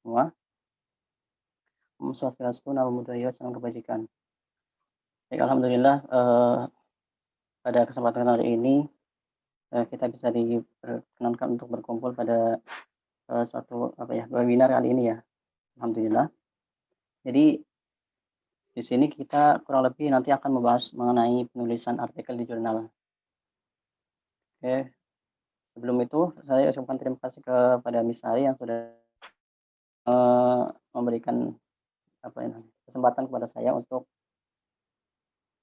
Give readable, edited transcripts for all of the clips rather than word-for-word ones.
semua. Om Swastiastu, Namo Buddhaya, Salam Kebajikan. Baik, alhamdulillah, pada kesempatan hari ini, kita bisa diperkenankan untuk berkumpul pada, suatu webinar kali ini ya, alhamdulillah. Jadi, di sini kita kurang lebih nanti akan membahas mengenai penulisan artikel di jurnal. Oke, sebelum itu saya ucapkan terima kasih kepada Miss Sari yang sudah, memberikan kesempatan kepada saya untuk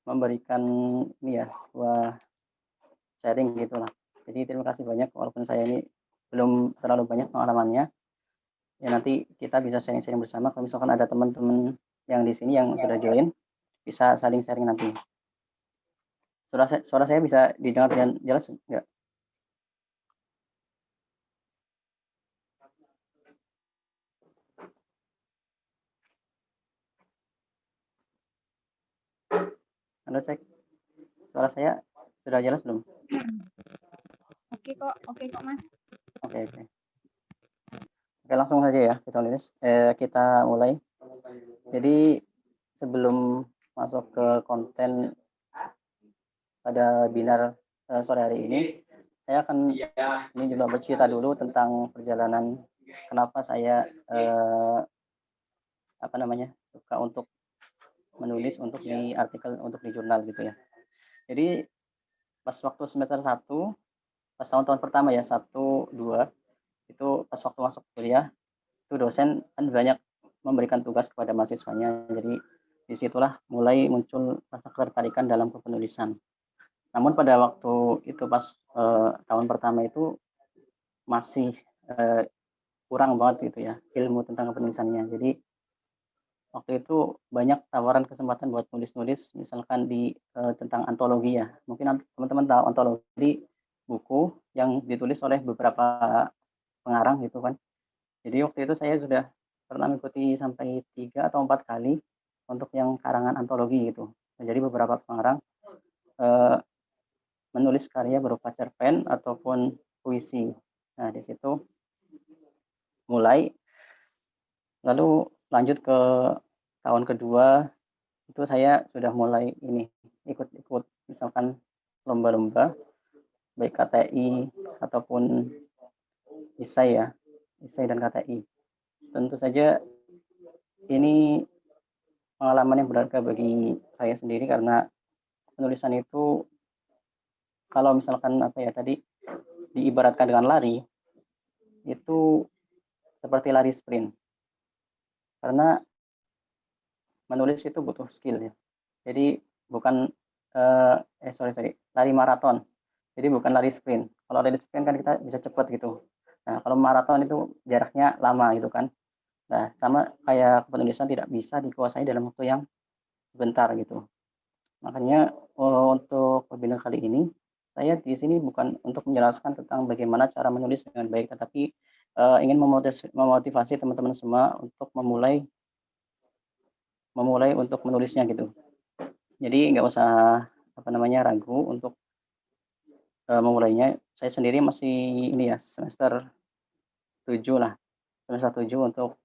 memberikan ini ya, sebuah sharing gitulah. Jadi terima kasih banyak walaupun saya ini belum terlalu banyak pengalamannya. Ya nanti kita bisa sharing-sharing bersama kalau misalkan ada teman-teman yang di sini yang sudah join, bisa saling sharing nanti. Suara saya bisa didengar dengan jelas enggak? Halo, cek. Suara saya sudah jelas belum? Oke kok Mas. Oke. Oke, langsung saja ya kita mulai. Jadi sebelum masuk ke konten pada webinar sore hari ini, saya akan ini juga bercerita dulu tentang perjalanan kenapa saya suka untuk menulis untuk di artikel untuk di jurnal gitu ya. Jadi pas waktu semester 1, pas tahun-tahun pertama ya 1, 2 itu pas waktu masuk kuliah itu dosen kan banyak memberikan tugas kepada mahasiswanya. Jadi disitulah mulai muncul rasa ketertarikan dalam kepenulisan. Namun pada waktu itu pas tahun pertama itu masih kurang banget gitu ya ilmu tentang kepenulisannya. Jadi waktu itu banyak tawaran kesempatan buat nulis-nulis misalkan di tentang antologi ya. Mungkin teman-teman tahu antologi, buku yang ditulis oleh beberapa pengarang gitu kan. Jadi waktu itu saya sudah pernah mengikuti sampai 3 atau 4 kali untuk yang karangan antologi gitu. Jadi beberapa pengarang menulis karya berupa cerpen ataupun puisi. Nah, di situ mulai, lalu lanjut ke tahun kedua itu saya sudah mulai ini ikut-ikut misalkan lomba-lomba baik KTI ataupun isai ya, isai dan KTI. Tentu saja ini pengalaman yang berharga bagi saya sendiri karena penulisan itu kalau misalkan diibaratkan dengan lari itu seperti lari sprint. Karena menulis itu butuh skill ya. Jadi bukan lari maraton. Jadi bukan lari sprint. Kalau lari sprint kan kita bisa cepat gitu. Nah, kalau maraton itu jaraknya lama gitu kan. Nah, sama kayak penulisan tidak bisa dikuasai dalam waktu yang sebentar gitu. Makanya untuk webinar kali ini saya di sini bukan untuk menjelaskan tentang bagaimana cara menulis dengan baik, tetapi ingin memotivasi teman-teman semua untuk memulai untuk menulisnya gitu. Jadi nggak usah ragu untuk memulainya. Saya sendiri masih ini ya semester 7 lah, semester 7 untuk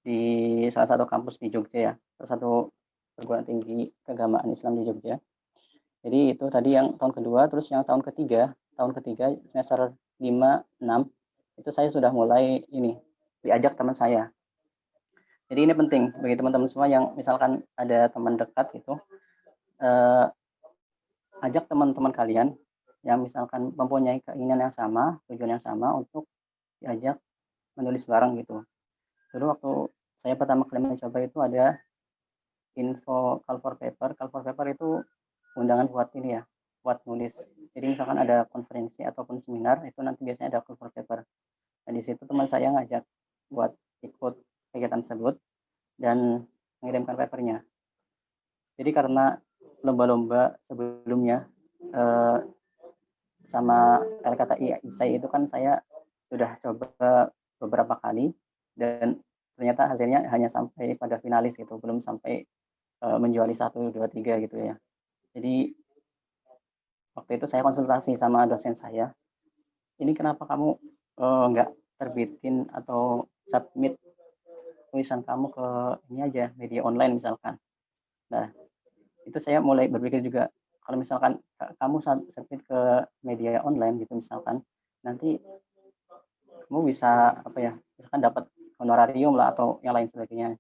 di salah satu kampus di Jogja ya, salah satu perguruan tinggi keagamaan Islam di Jogja. Jadi itu tadi yang tahun kedua, terus yang tahun ketiga semester 5, 6 itu saya sudah mulai ini diajak teman saya. Jadi ini penting bagi teman-teman semua yang misalkan ada teman dekat gitu, ajak teman-teman kalian yang misalkan mempunyai keinginan yang sama, tujuan yang sama untuk diajak menulis bareng gitu. Dulu waktu saya pertama kali mencoba itu ada info call for paper. Call for paper itu undangan buat ini ya, buat nulis. Jadi misalkan ada konferensi ataupun seminar itu nanti biasanya ada call for paper. Nah, di situ teman saya ngajak buat ikut kegiatan tersebut dan mengirimkan papernya. Jadi karena lomba-lomba sebelumnya sama LKTI ISAI itu kan saya sudah coba beberapa kali dan ternyata hasilnya hanya sampai pada finalis gitu, belum sampai menjuali 1, 2, 3 gitu ya. Jadi waktu itu saya konsultasi sama dosen saya, ini kenapa kamu nggak terbitin atau submit tulisan kamu ke ini aja, media online misalkan. Nah, itu saya mulai berpikir juga, kalau misalkan kamu submit ke media online gitu misalkan, nanti kamu bisa apa ya, misalkan dapat honorarium lah atau yang lain sebagainya.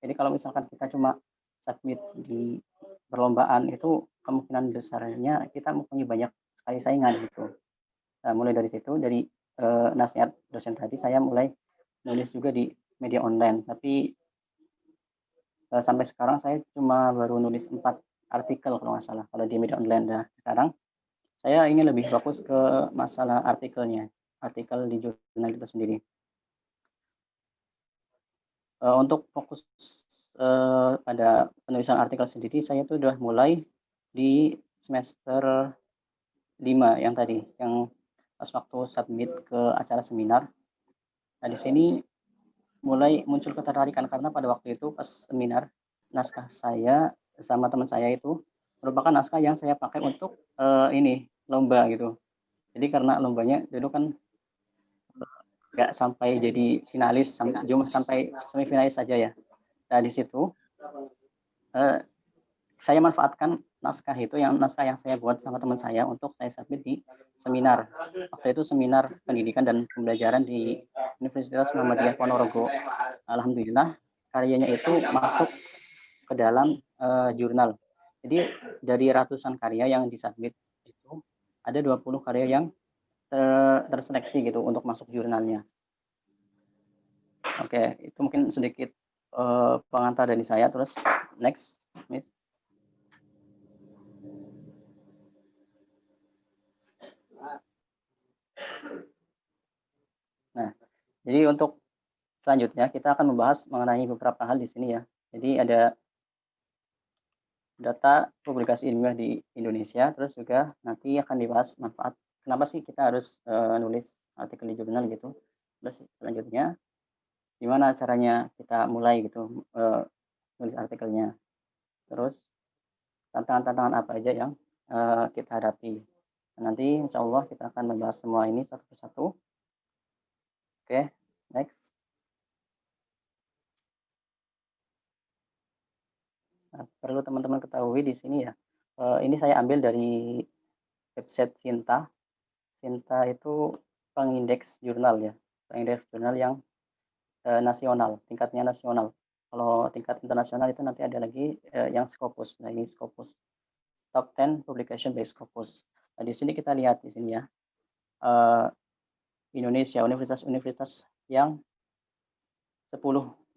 Jadi kalau misalkan kita cuma submit di perlombaan itu kemungkinan besarnya kita mempunyai banyak sekali saingan gitu. Nah, mulai dari situ, dari nasihat dosen tadi, saya mulai nulis juga di media online. Tapi sampai sekarang saya cuma baru nulis 4 artikel kalau nggak salah kalau di media online. Nah, sekarang saya ingin lebih fokus ke masalah artikelnya, artikel di jurnal itu sendiri. Untuk fokus pada penulisan artikel sendiri, saya tuh udah mulai di semester 5 yang tadi, yang pas waktu submit ke acara seminar. Nah, di sini mulai muncul ketertarikan karena pada waktu itu pas seminar, naskah saya sama teman saya itu merupakan naskah yang saya pakai untuk ini lomba gitu. Jadi karena lombanya dulu kan nggak sampai jadi finalis, cuma sampai semifinalis saja ya. Nah, di situ eh, saya manfaatkan naskah yang saya buat sama teman saya untuk saya submit di seminar. Waktu itu seminar pendidikan dan pembelajaran di Universitas Muhammadiyah Ponorogo. Alhamdulillah karyanya itu masuk ke dalam jurnal. Jadi dari ratusan karya yang disubmit itu ada 20 karya yang terseleksi gitu untuk masuk jurnalnya. Oke, itu mungkin sedikit pengantar dari saya. Terus next, Miss. Nah, jadi untuk selanjutnya kita akan membahas mengenai beberapa hal di sini ya. Jadi ada data publikasi ilmiah di Indonesia, terus juga nanti akan dibahas manfaat kenapa sih kita harus nulis artikel di jurnal gitu. Terus selanjutnya gimana caranya kita mulai gitu nulis artikelnya. Terus tantangan-tantangan apa aja yang kita hadapi. Nanti insya Allah kita akan membahas semua ini satu persatu. Oke, next. Nah, perlu teman-teman ketahui di sini ya, ini saya ambil dari website Sinta. Sinta itu pengindeks jurnal ya, pengindeks jurnal yang nasional, tingkatnya nasional. Kalau tingkat internasional itu nanti ada lagi yang Scopus. Nah, ini Scopus. Top 10 publication by Scopus. Nah, di sini kita lihat di sini ya, Indonesia, universitas-universitas yang 10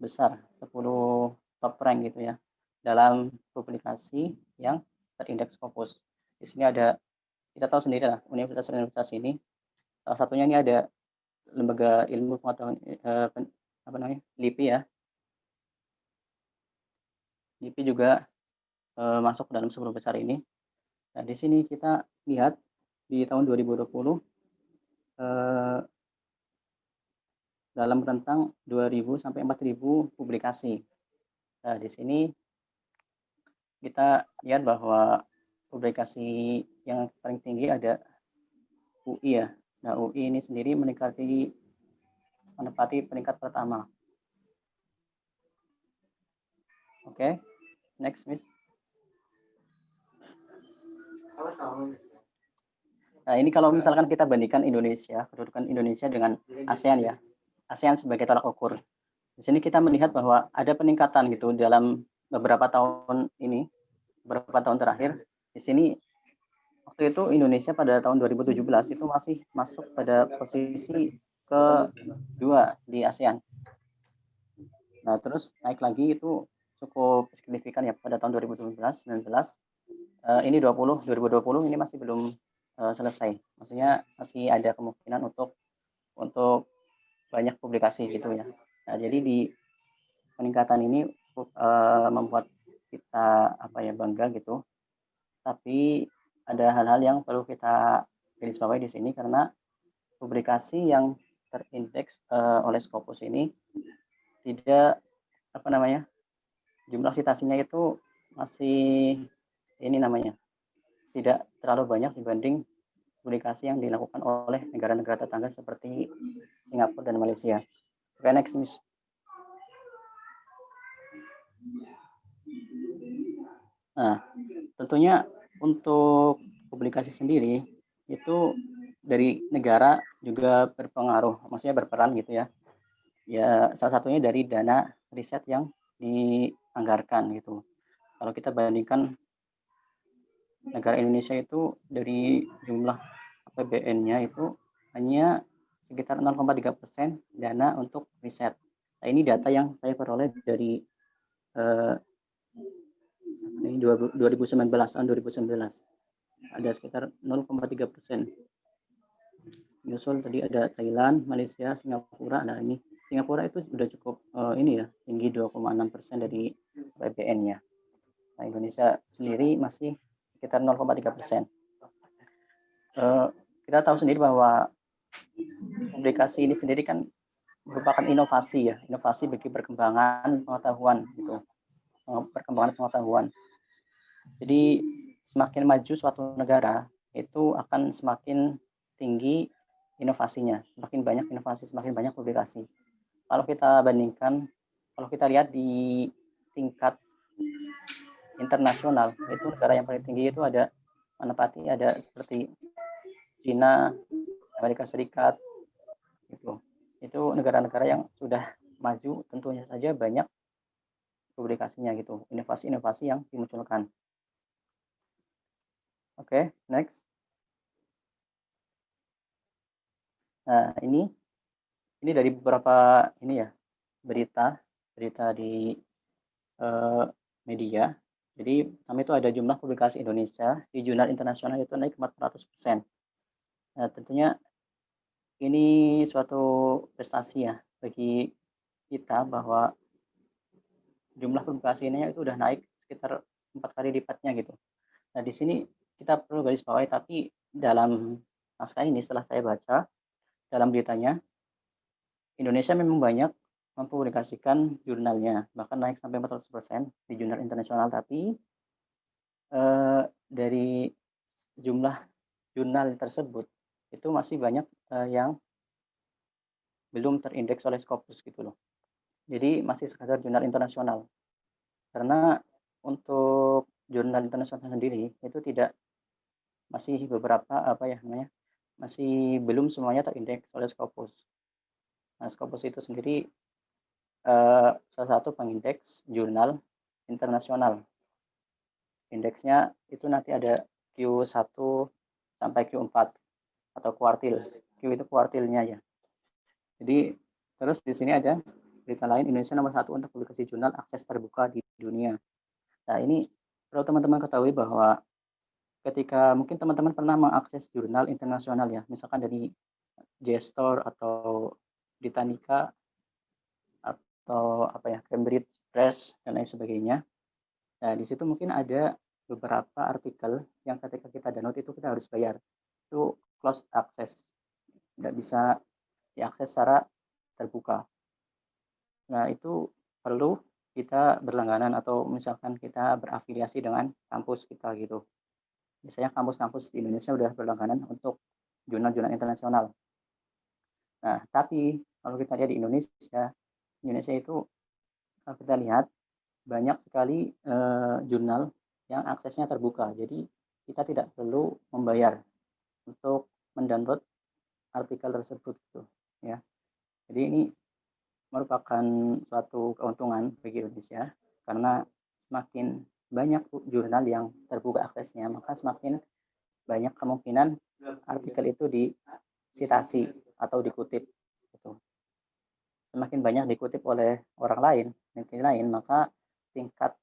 besar, 10 top rank gitu ya, dalam publikasi yang terindeks Scopus. Di sini ada, kita tahu sendiri lah, universitas-universitas ini, salah satunya ini ada lembaga ilmu pengetahuan apa namanya, LIPI ya. LIPI juga masuk ke dalam 10 besar ini. Nah, di sini kita lihat di tahun 2020 dalam rentang 2.000 sampai 4.000 publikasi. Nah, di sini kita lihat bahwa publikasi yang paling tinggi ada UI ya. Nah, UI ini sendiri menempati peringkat pertama. Oke, next, Miss. Nah, ini kalau misalkan kita bandingkan Indonesia, kedudukan Indonesia dengan ASEAN ya. ASEAN sebagai tolak ukur. Di sini kita melihat bahwa ada peningkatan gitu dalam beberapa tahun ini, beberapa tahun terakhir. Di sini waktu itu Indonesia pada tahun 2017 itu masih masuk pada posisi kedua di ASEAN. Nah, terus naik lagi itu cukup signifikan ya pada tahun 2017, 19. Ini 2020 ini masih belum selesai. Maksudnya masih ada kemungkinan untuk banyak publikasi gitu ya. Nah, jadi di peningkatan ini membuat kita bangga gitu. Tapi ada hal-hal yang perlu kita garisbawahi di sini karena publikasi yang terindeks oleh Scopus ini tidak jumlah citasinya itu masih tidak terlalu banyak dibanding publikasi yang dilakukan oleh negara-negara tetangga seperti Singapura dan Malaysia. Oke, next, Miss. Nah, tentunya untuk publikasi sendiri itu dari negara juga berpengaruh, maksudnya berperan gitu ya. Ya, salah satunya dari dana riset yang dianggarkan gitu. Kalau kita bandingkan negara Indonesia itu dari jumlah APBN-nya itu hanya sekitar 0,3% dana untuk riset. Nah, ini data yang saya peroleh dari 2019, tahun 2019. Ada sekitar 0,3%. Nyusul tadi ada Thailand, Malaysia, Singapura. Nah, ini Singapura itu sudah cukup ini ya, tinggi 2,6% dari APBN-nya. Nah, Indonesia sendiri masih sekitar 0,3%. Kita tahu sendiri bahwa publikasi ini sendiri kan merupakan inovasi ya, inovasi bagi perkembangan pengetahuan gitu, perkembangan pengetahuan. Jadi semakin maju suatu negara itu akan semakin tinggi inovasinya, semakin banyak inovasi, semakin banyak publikasi. Kalau kita bandingkan, kalau kita lihat di tingkat internasional, itu negara yang paling tinggi itu ada menempati ada seperti China, Amerika Serikat, gitu. Itu negara-negara yang sudah maju, tentunya saja banyak publikasinya gitu, inovasi-inovasi yang dimunculkan. Oke, next. Nah, ini dari beberapa ini ya, berita di media. Jadi kami itu ada jumlah publikasi Indonesia di jurnal internasional itu naik 400%. Nah, tentunya ini suatu prestasi ya bagi kita bahwa jumlah publikasi ini itu udah naik sekitar 4 kali lipatnya gitu. Nah, di sini kita perlu garis bawahi, tapi dalam naskah ini setelah saya baca dalam beritanya, Indonesia memang banyak mempublikasikan jurnalnya, bahkan naik sampai 400% di jurnal internasional, tapi dari jumlah jurnal tersebut itu masih banyak yang belum terindeks oleh Scopus gitu loh. Jadi masih sekadar jurnal internasional. Karena untuk jurnal internasional sendiri itu tidak, masih beberapa apa ya namanya, masih belum semuanya terindeks oleh Scopus. Nah, Scopus itu sendiri salah satu pengindeks jurnal internasional. Indeksnya itu nanti ada Q1 sampai Q4 atau kuartil. Q itu kuartilnya ya. Jadi terus di sini ada berita lain, Indonesia nomor 1 untuk publikasi jurnal akses terbuka di dunia. Nah, ini perlu teman-teman ketahui bahwa ketika mungkin teman-teman pernah mengakses jurnal internasional ya, misalkan dari JSTOR atau Britannica atau apa ya, Cambridge Press dan lain sebagainya. Nah, di situ mungkin ada beberapa artikel yang ketika kita download itu kita harus bayar. Itu closed access, tidak bisa diakses secara terbuka. Nah, itu perlu kita berlangganan atau misalkan kita berafiliasi dengan kampus kita gitu. Biasanya kampus-kampus di Indonesia udah berlangganan untuk jurnal-jurnal internasional. Nah, tapi kalau kita lihat di Indonesia itu kalau kita lihat banyak sekali jurnal yang aksesnya terbuka. Jadi kita tidak perlu membayar untuk mendownload artikel tersebut gitu ya. Jadi ini merupakan suatu keuntungan bagi Indonesia karena semakin banyak jurnal yang terbuka aksesnya, maka semakin banyak kemungkinan artikel itu disitasi atau dikutip gitu. Semakin banyak dikutip oleh orang lain, peneliti lain, maka tingkat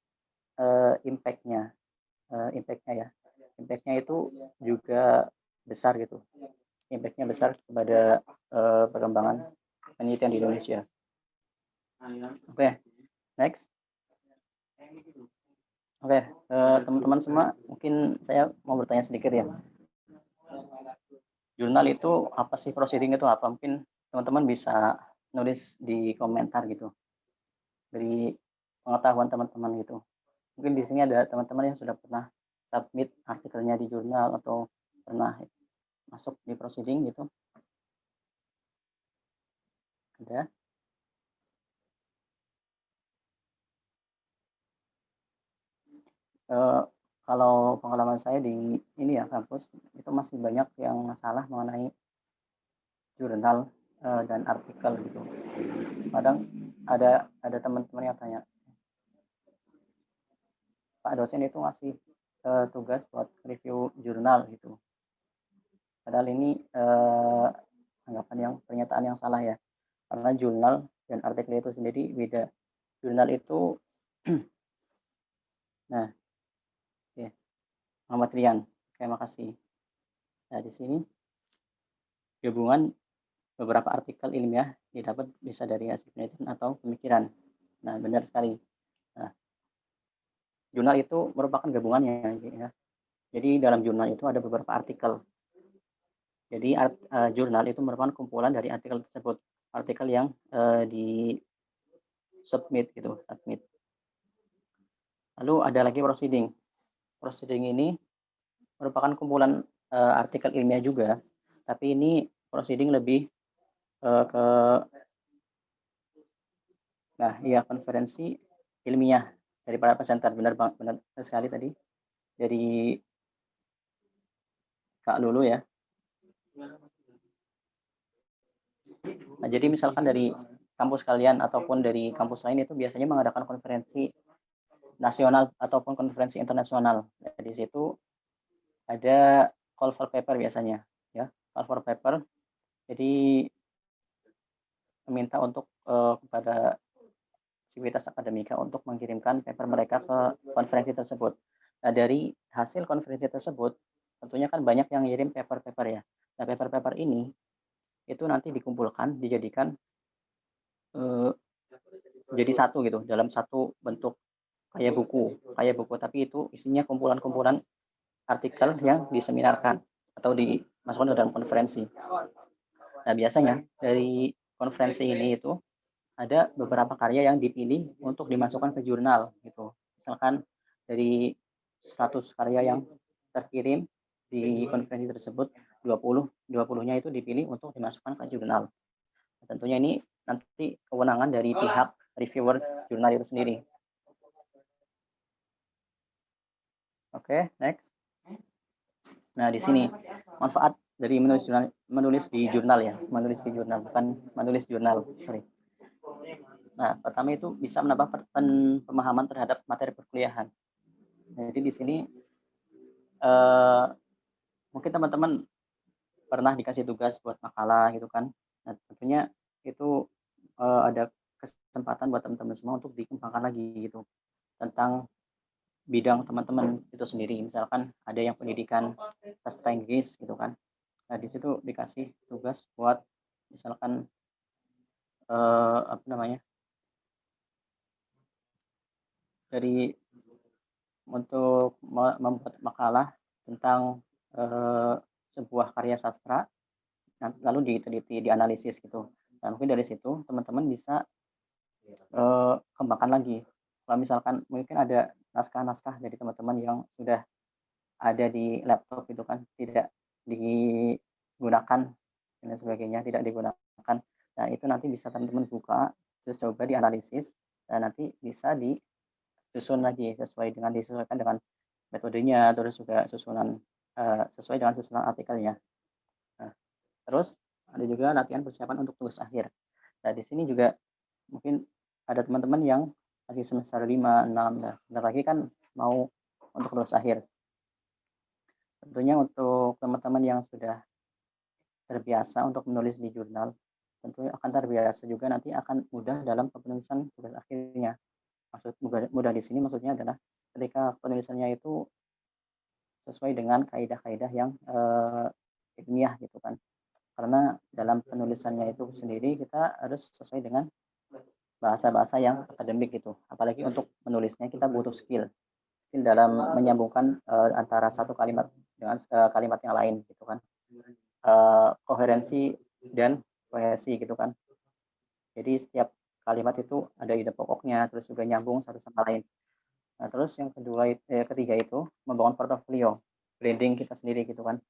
impact-nya itu juga besar gitu. Impact-nya besar kepada perkembangan penelitian di Indonesia. Oke, next. Oke, teman-teman semua, mungkin saya mau bertanya sedikit ya. Jurnal itu apa sih, proceeding itu apa? Mungkin teman-teman bisa nulis di komentar gitu. Dari pengetahuan teman-teman gitu. Mungkin di sini ada teman-teman yang sudah pernah submit artikelnya di jurnal atau pernah masuk di proceeding gitu. Ada. Kalau pengalaman saya di ini ya kampus itu masih banyak yang masalah mengenai jurnal dan artikel gitu. Kadang ada teman-teman yang tanya, Pak dosen itu ngasih tugas buat review jurnal gitu. Padahal ini anggapan yang pernyataan yang salah ya. Karena jurnal dan artikel itu sendiri beda. Jurnal itu nah, ya, Muhammad Rian, terima kasih. Nah, di sini gabungan beberapa artikel ilmiah didapat bisa dari hasil penelitian atau pemikiran. Nah, benar sekali. Nah, jurnal itu merupakan gabungannya ya. Jadi dalam jurnal itu ada beberapa artikel. Jadi jurnal itu merupakan kumpulan dari artikel tersebut, artikel yang di submit gitu, submit. Lalu ada lagi proceeding. Proceeding ini merupakan kumpulan artikel ilmiah juga, tapi ini proceeding lebih ke konferensi ilmiah dari para presenter. Benar sekali tadi dari Kak Lulu ya. Nah, jadi misalkan dari kampus kalian ataupun dari kampus lain itu biasanya mengadakan konferensi nasional ataupun konferensi internasional. Di situ ada call for paper biasanya ya, call for paper. Jadi meminta untuk kepada sivitas akademika untuk mengirimkan paper mereka ke konferensi tersebut. Nah, dari hasil konferensi tersebut tentunya kan banyak yang ngirim paper-paper ya. Nah, paper-paper ini itu nanti dikumpulkan, dijadikan jadi satu gitu, dalam satu bentuk kayak buku, tapi itu isinya kumpulan-kumpulan artikel yang diseminarkan atau dimasukkan ke dalam konferensi. Nah, biasanya dari konferensi ini itu ada beberapa karya yang dipilih untuk dimasukkan ke jurnal gitu. Misalkan dari 100 karya yang terkirim di konferensi tersebut, 20-nya itu dipilih untuk dimasukkan ke jurnal. Tentunya ini nanti kewenangan dari pihak reviewer jurnal itu sendiri. Oke, next. Nah, di sini manfaat dari menulis di jurnal ya, menulis di jurnal, bukan menulis jurnal, sorry. Nah, pertama itu bisa menambah pemahaman terhadap materi perkuliahan. Jadi di sini mungkin teman-teman pernah dikasih tugas buat makalah gitu kan. Nah, tentunya itu ada kesempatan buat teman-teman semua untuk dikembangkan lagi gitu tentang bidang teman-teman itu sendiri. Misalkan ada yang pendidikan sastra Inggris gitu kan. Nah, di situ dikasih tugas buat misalkan apa namanya? Dari untuk membuat makalah tentang sebuah karya sastra, lalu diteliti, dianalisis gitu. Nah, mungkin dari situ teman-teman bisa kembangkan lagi. Kalau misalkan mungkin ada naskah-naskah dari teman-teman yang sudah ada di laptop itu kan, tidak digunakan dan sebagainya, tidak digunakan. Nah, itu nanti bisa teman-teman buka, terus coba dianalisis, dan nanti bisa disusun lagi disesuaikan dengan metodenya, terus juga sesuai dengan susunan artikelnya. Nah, terus ada juga latihan persiapan untuk tugas akhir. Nah, di sini juga mungkin ada teman-teman yang masih semester 5, 6, nah, bentar lagi kan mau untuk tugas akhir. Tentunya untuk teman-teman yang sudah terbiasa untuk menulis di jurnal, tentunya akan terbiasa juga nanti akan mudah dalam penulisan tugas akhirnya. Maksud mudah di sini maksudnya adalah ketika penulisannya itu sesuai dengan kaidah-kaidah yang ilmiah gitu kan. Karena dalam penulisannya itu sendiri kita harus sesuai dengan bahasa-bahasa yang akademik gitu. Apalagi untuk menulisnya kita butuh skill dalam menyambungkan antara satu kalimat dengan kalimat yang lain gitu kan. Koherensi dan kohesi gitu kan. Jadi setiap kalimat itu ada ide pokoknya, terus juga nyambung satu sama lain. Nah, terus yang ketiga itu membangun portofolio, branding kita sendiri gitu kan.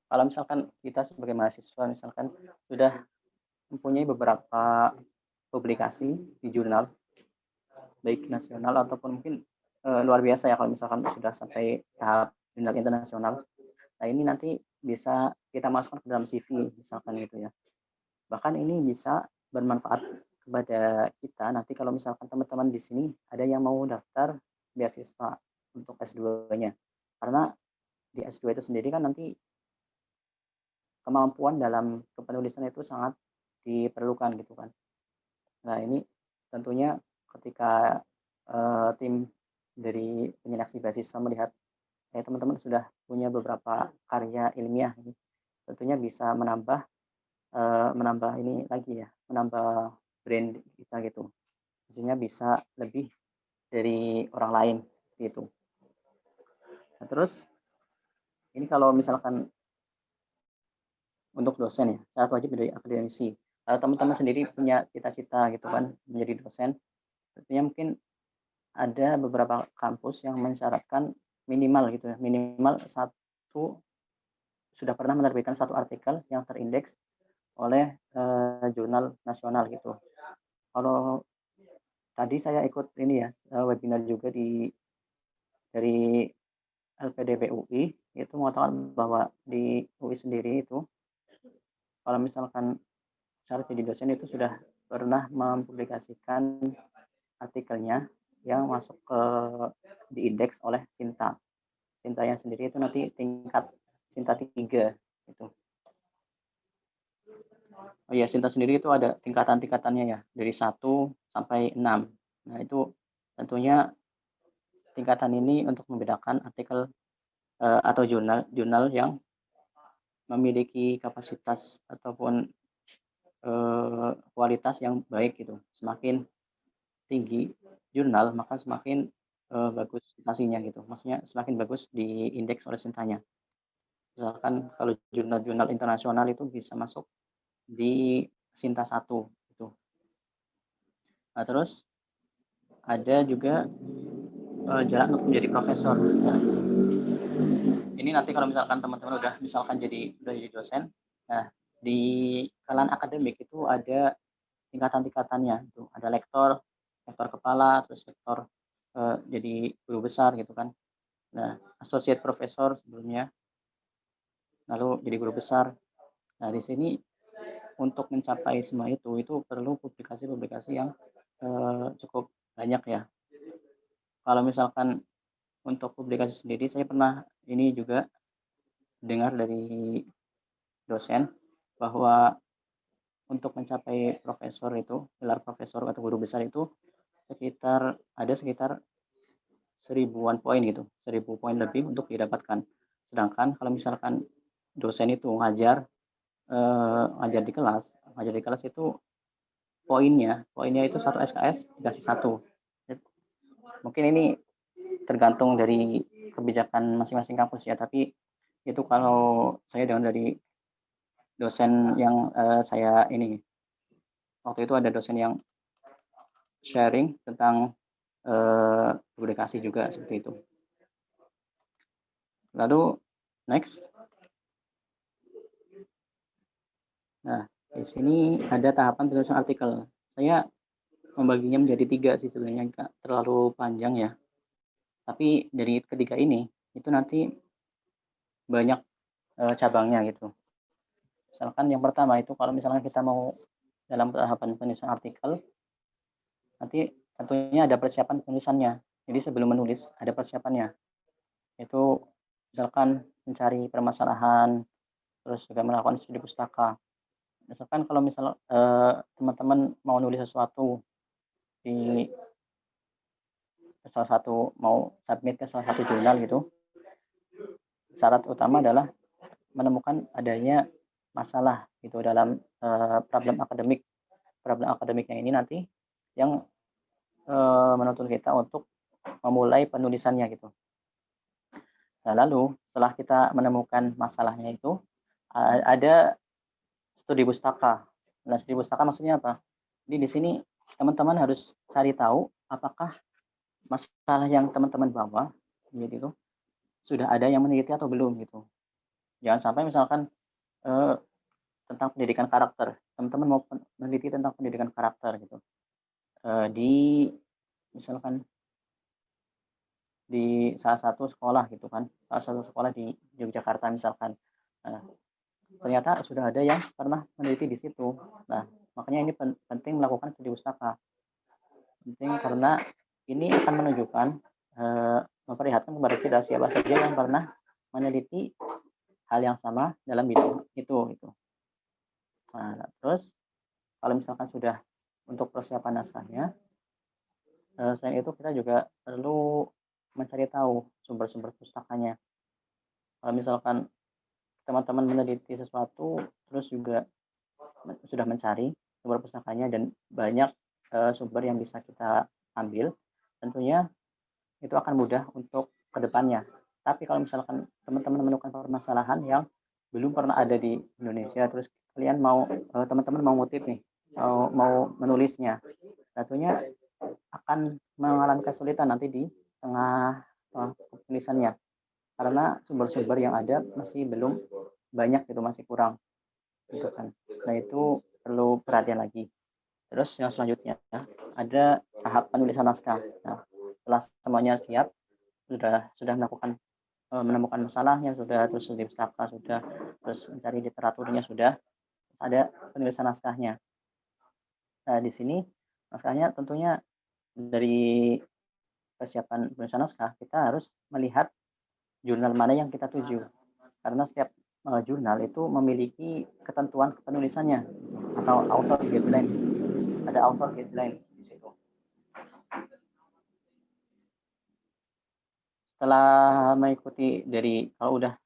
kalau misalkan kita sebagai mahasiswa misalkan sudah mempunyai beberapa publikasi di jurnal, baik nasional ataupun mungkin luar biasa ya kalau misalkan sudah sampai tahap jurnal internasional. Nah ini nanti bisa kita masukkan ke dalam CV misalkan gitu ya. Bahkan ini bisa bermanfaat kepada kita nanti kalau misalkan teman-teman di sini ada yang mau daftar beasiswa untuk S2-nya. Karena di S2 itu sendiri kan nanti kemampuan dalam kepenulisan itu sangat diperlukan gitu kan. Nah ini tentunya ketika tim dari penyeleksi beasiswa melihat teman-teman sudah punya beberapa karya ilmiah ini, tentunya bisa menambah ini lagi ya, menambah brand kita gitu. Maksudnya bisa lebih dari orang lain gitu. Nah, terus ini kalau misalkan untuk dosen ya, syarat wajib dari akademisi. Kalau teman-teman sendiri punya cita-cita gitu kan menjadi dosen, tentunya mungkin ada beberapa kampus yang mensyaratkan minimal gitu ya, minimal satu sudah pernah menerbitkan satu artikel yang terindeks oleh jurnal nasional gitu. Kalau tadi saya ikut ini ya webinar juga dari LPDB UI itu mengatakan bahwa di UI sendiri itu kalau misalkan syarat jadi dosen itu sudah pernah mempublikasikan artikelnya yang masuk ke diindeks oleh Sinta. Sinta yang sendiri itu nanti tingkat Sinta 3 itu. Oh iya, Sinta sendiri itu ada tingkatan-tingkatannya ya, dari 1 sampai 6. Nah, itu tentunya tingkatan ini untuk membedakan artikel atau jurnal yang memiliki kapasitas ataupun kualitas yang baik gitu. Semakin tinggi jurnal, maka semakin bagus citasinya gitu. Maksudnya semakin bagus di indeks oleh Sintanya. Misalkan kalau jurnal-jurnal internasional itu bisa masuk di Sinta 1 gitu. Nah, terus ada juga jalan untuk menjadi profesor. Nah, ini nanti kalau misalkan teman-teman udah jadi dosen, nah di kalangan akademik itu ada tingkatan-tingkatannya itu. Ada lektor, lektor kepala, terus lektor jadi guru besar gitu kan. Nah, associate professor sebelumnya, lalu jadi guru besar. Nah, di sini untuk mencapai semua itu perlu publikasi-publikasi yang cukup banyak ya. Kalau misalkan untuk publikasi sendiri, saya pernah ini juga dengar dari dosen bahwa untuk mencapai profesor itu, gelar profesor atau guru besar itu sekitar 1000-an poin gitu, 1000 poin lebih untuk didapatkan. Sedangkan kalau misalkan dosen itu ngajar di kelas itu poinnya itu 1 SKS dikasih 1. Mungkin ini tergantung dari kebijakan masing-masing kampus ya, tapi itu kalau saya dengar dari dosen yang saya ini waktu itu ada dosen yang sharing tentang publikasi juga seperti itu. Lalu next. Nah, di sini ada tahapan penulisan artikel. Saya membaginya menjadi 3 sih sebenarnya, nggak terlalu panjang ya. Tapi dari ketiga ini, itu nanti banyak cabangnya gitu. Misalkan yang pertama itu kalau misalnya kita mau dalam tahapan penulisan artikel, nanti tentunya ada persiapan penulisannya. Jadi sebelum menulis ada persiapannya. Itu misalkan mencari permasalahan, terus juga melakukan studi pustaka. Misalkan kalau misal teman-teman mau nulis sesuatu di salah satu mau submit ke salah satu jurnal gitu, syarat utama adalah menemukan adanya masalah gitu dalam problem akademik. Problem akademiknya ini nanti yang menuntut kita untuk memulai penulisannya gitu. Nah, lalu setelah kita menemukan masalahnya itu ada studi pustaka. Nah, studi pustaka maksudnya apa? Jadi di sini teman-teman harus cari tahu apakah masalah yang teman-teman bawa gitu sudah ada yang meneliti atau belum gitu. Jangan sampai misalkan, eee, tentang pendidikan karakter, teman-teman mau meneliti tentang pendidikan karakter gitu, di misalkan di salah satu sekolah gitu kan, salah satu sekolah di Yogyakarta misalkan. Nah, ternyata sudah ada yang pernah meneliti di situ. Nah, makanya ini penting melakukan studi pustaka. Penting karena ini akan menunjukkan, memperlihatkan kepada kita siapa saja yang pernah meneliti hal yang sama dalam bidang itu, gitu. Nah, terus kalau misalkan sudah untuk persiapan naskahnya, selain itu kita juga perlu mencari tahu sumber-sumber pustakanya. Kalau misalkan teman-teman meneliti sesuatu, terus juga sudah mencari sumber pustakanya dan banyak, sumber yang bisa kita ambil, tentunya itu akan mudah untuk ke depannya. Tapi kalau misalkan teman-teman menemukan permasalahan yang belum pernah ada di Indonesia, terus kalian mau, teman-teman mau ngutip nih, mau mau menulisnya, tentunya akan mengalami kesulitan nanti di tengah, penulisannya, karena sumber-sumber yang ada masih belum banyak gitu, masih kurang, gitu kan. Nah, itu perlu perhatian lagi. Terus yang selanjutnya, ada tahap penulisan naskah. Nah, setelah semuanya siap, sudah melakukan, menemukan masalahnya sudah, terus studi pustaka sudah, terus mencari literaturnya sudah, ada penulisan naskahnya. Nah, di sini naskahnya tentunya dari persiapan penulisan naskah, kita harus melihat jurnal mana yang kita tuju. Karena setiap, jurnal itu memiliki ketentuan penulisannya atau author guidelines. Ada author guideline di situ. Setelah mengikuti kalau udah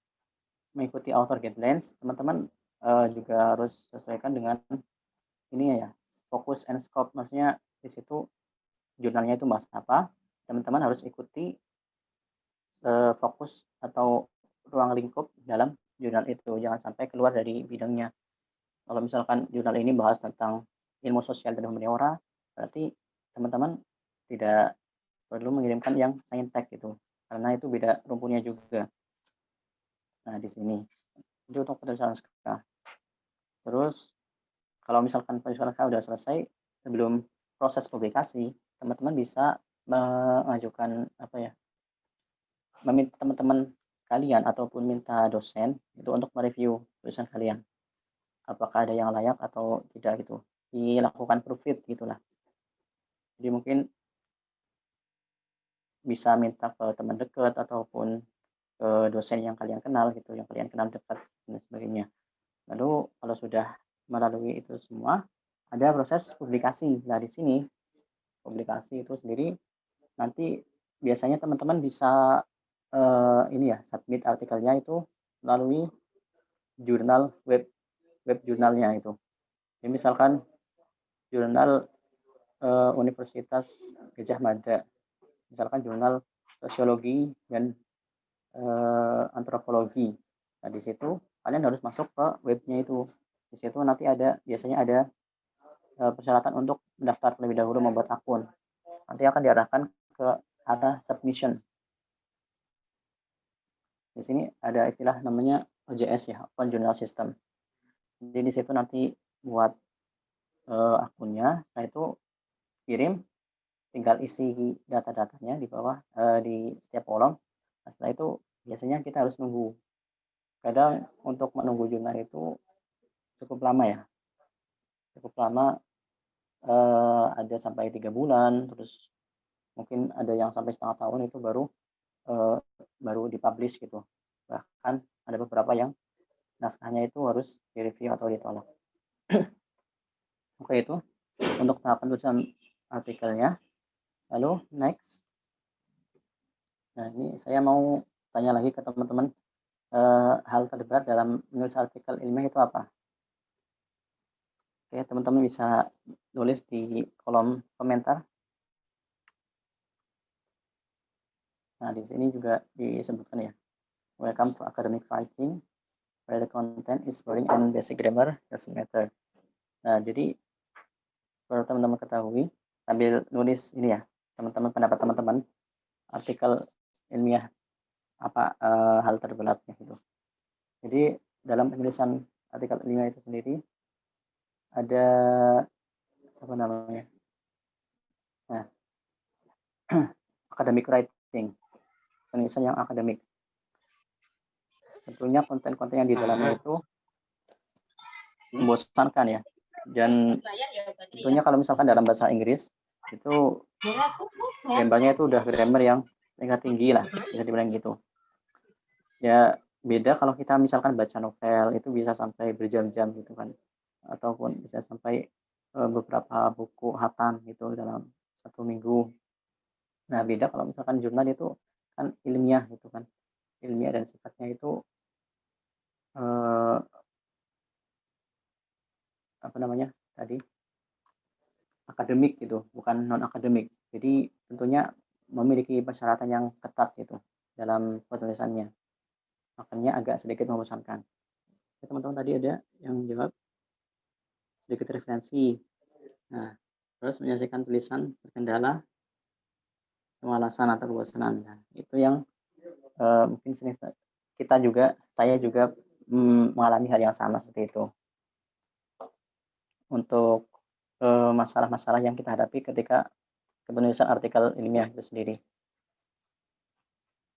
mengikuti author guidelines, teman-teman, juga harus sesuaikan dengan ini ya, fokus and scope. Maksudnya di situ jurnalnya itu bahas apa, teman-teman harus ikuti, fokus atau ruang lingkup dalam jurnal itu, jangan sampai keluar dari bidangnya. Kalau misalkan jurnal ini bahas tentang ilmu sosial dan humaniora, berarti teman-teman tidak perlu mengirimkan yang saintek gitu, karena itu beda rumpunnya juga. Nah, di sini. Itu untuk penulisan naskah. Terus kalau misalkan penulisan naskah udah selesai, sebelum proses publikasi, teman-teman bisa mengajukan apa ya, meminta teman-teman kalian ataupun minta dosen itu untuk mereview tulisan kalian. Apakah ada yang layak atau tidak gitu. Dilakukan proofread gitulah. Jadi mungkin bisa minta ke teman dekat ataupun ke dosen yang kalian kenal gitu, yang kalian kenal dekat dan sebagainya. Lalu kalau sudah melalui itu semua, ada proses publikasi. Nah, di sini publikasi itu sendiri nanti biasanya teman-teman bisa, ini ya, submit artikelnya itu melalui jurnal web jurnalnya itu. Jadi misalkan jurnal, Universitas Gadjah Mada, misalkan jurnal sosiologi dan, antropologi. Nah, di situ kalian harus masuk ke webnya itu. Di situ nanti biasanya ada, persyaratan untuk mendaftar terlebih dahulu, membuat akun. Nanti akan diarahkan ke arah submission. Di sini ada istilah namanya OJS ya, Open Journal System. Jadi di situ nanti buat, akunnya, nah itu kirim, tinggal isi data-datanya di bawah, di setiap kolom. Nah, setelah itu biasanya kita harus nunggu. Kadang untuk menunggu jurnal itu cukup lama ya, cukup lama, ada sampai 3 bulan, terus mungkin ada yang sampai setengah tahun itu eee, baru dipublish gitu. Bahkan ada beberapa yang naskahnya itu harus direview atau ditolak. Oke, itu untuk tahapan tulisan artikelnya. Lalu next, nah ini saya mau tanya lagi ke teman-teman, hal terberat dalam menulis artikel ilmiah itu apa? Oke, teman-teman bisa tulis di kolom komentar. Nah, di sini juga disebutkan ya, welcome to academic writing, where the content is boring and basic grammar doesn't matter. Nah, jadi perlu teman-teman ketahui sambil nulis ini ya, teman-teman pendapat teman-teman artikel ilmiah apa, hal terberatnya gitu. Jadi dalam penulisan artikel ilmiah itu sendiri ada apa namanya? Nah, academic writing, penulisan yang akademik. Tentunya konten-konten yang di dalamnya itu membosankan ya. Dan tentunya kalau misalkan dalam bahasa Inggris itu gambarnya itu udah grammar yang tingkat tinggi lah, bisa dibilang gitu. Ya beda kalau kita misalkan baca novel itu bisa sampai berjam-jam gitu kan, ataupun bisa sampai beberapa buku hatam gitu dalam 1 minggu. Nah beda kalau misalkan jurnal itu kan ilmiah gitu kan, ilmiah dan sifatnya itu eh, apa namanya tadi akademik gitu, bukan non akademik. Jadi tentunya memiliki persyaratan yang ketat gitu dalam penulisannya. Makanya agak sedikit membosankan. Ya, teman-teman tadi ada yang jawab sedikit referensi. Nah, terus menyaksikan tulisan berkendala, kemalasan atau kebosanan. Nah, itu yang mungkin kita juga, saya juga mengalami hal yang sama seperti itu. Untuk masalah-masalah yang kita hadapi ketika penulisan artikel ilmiah itu sendiri.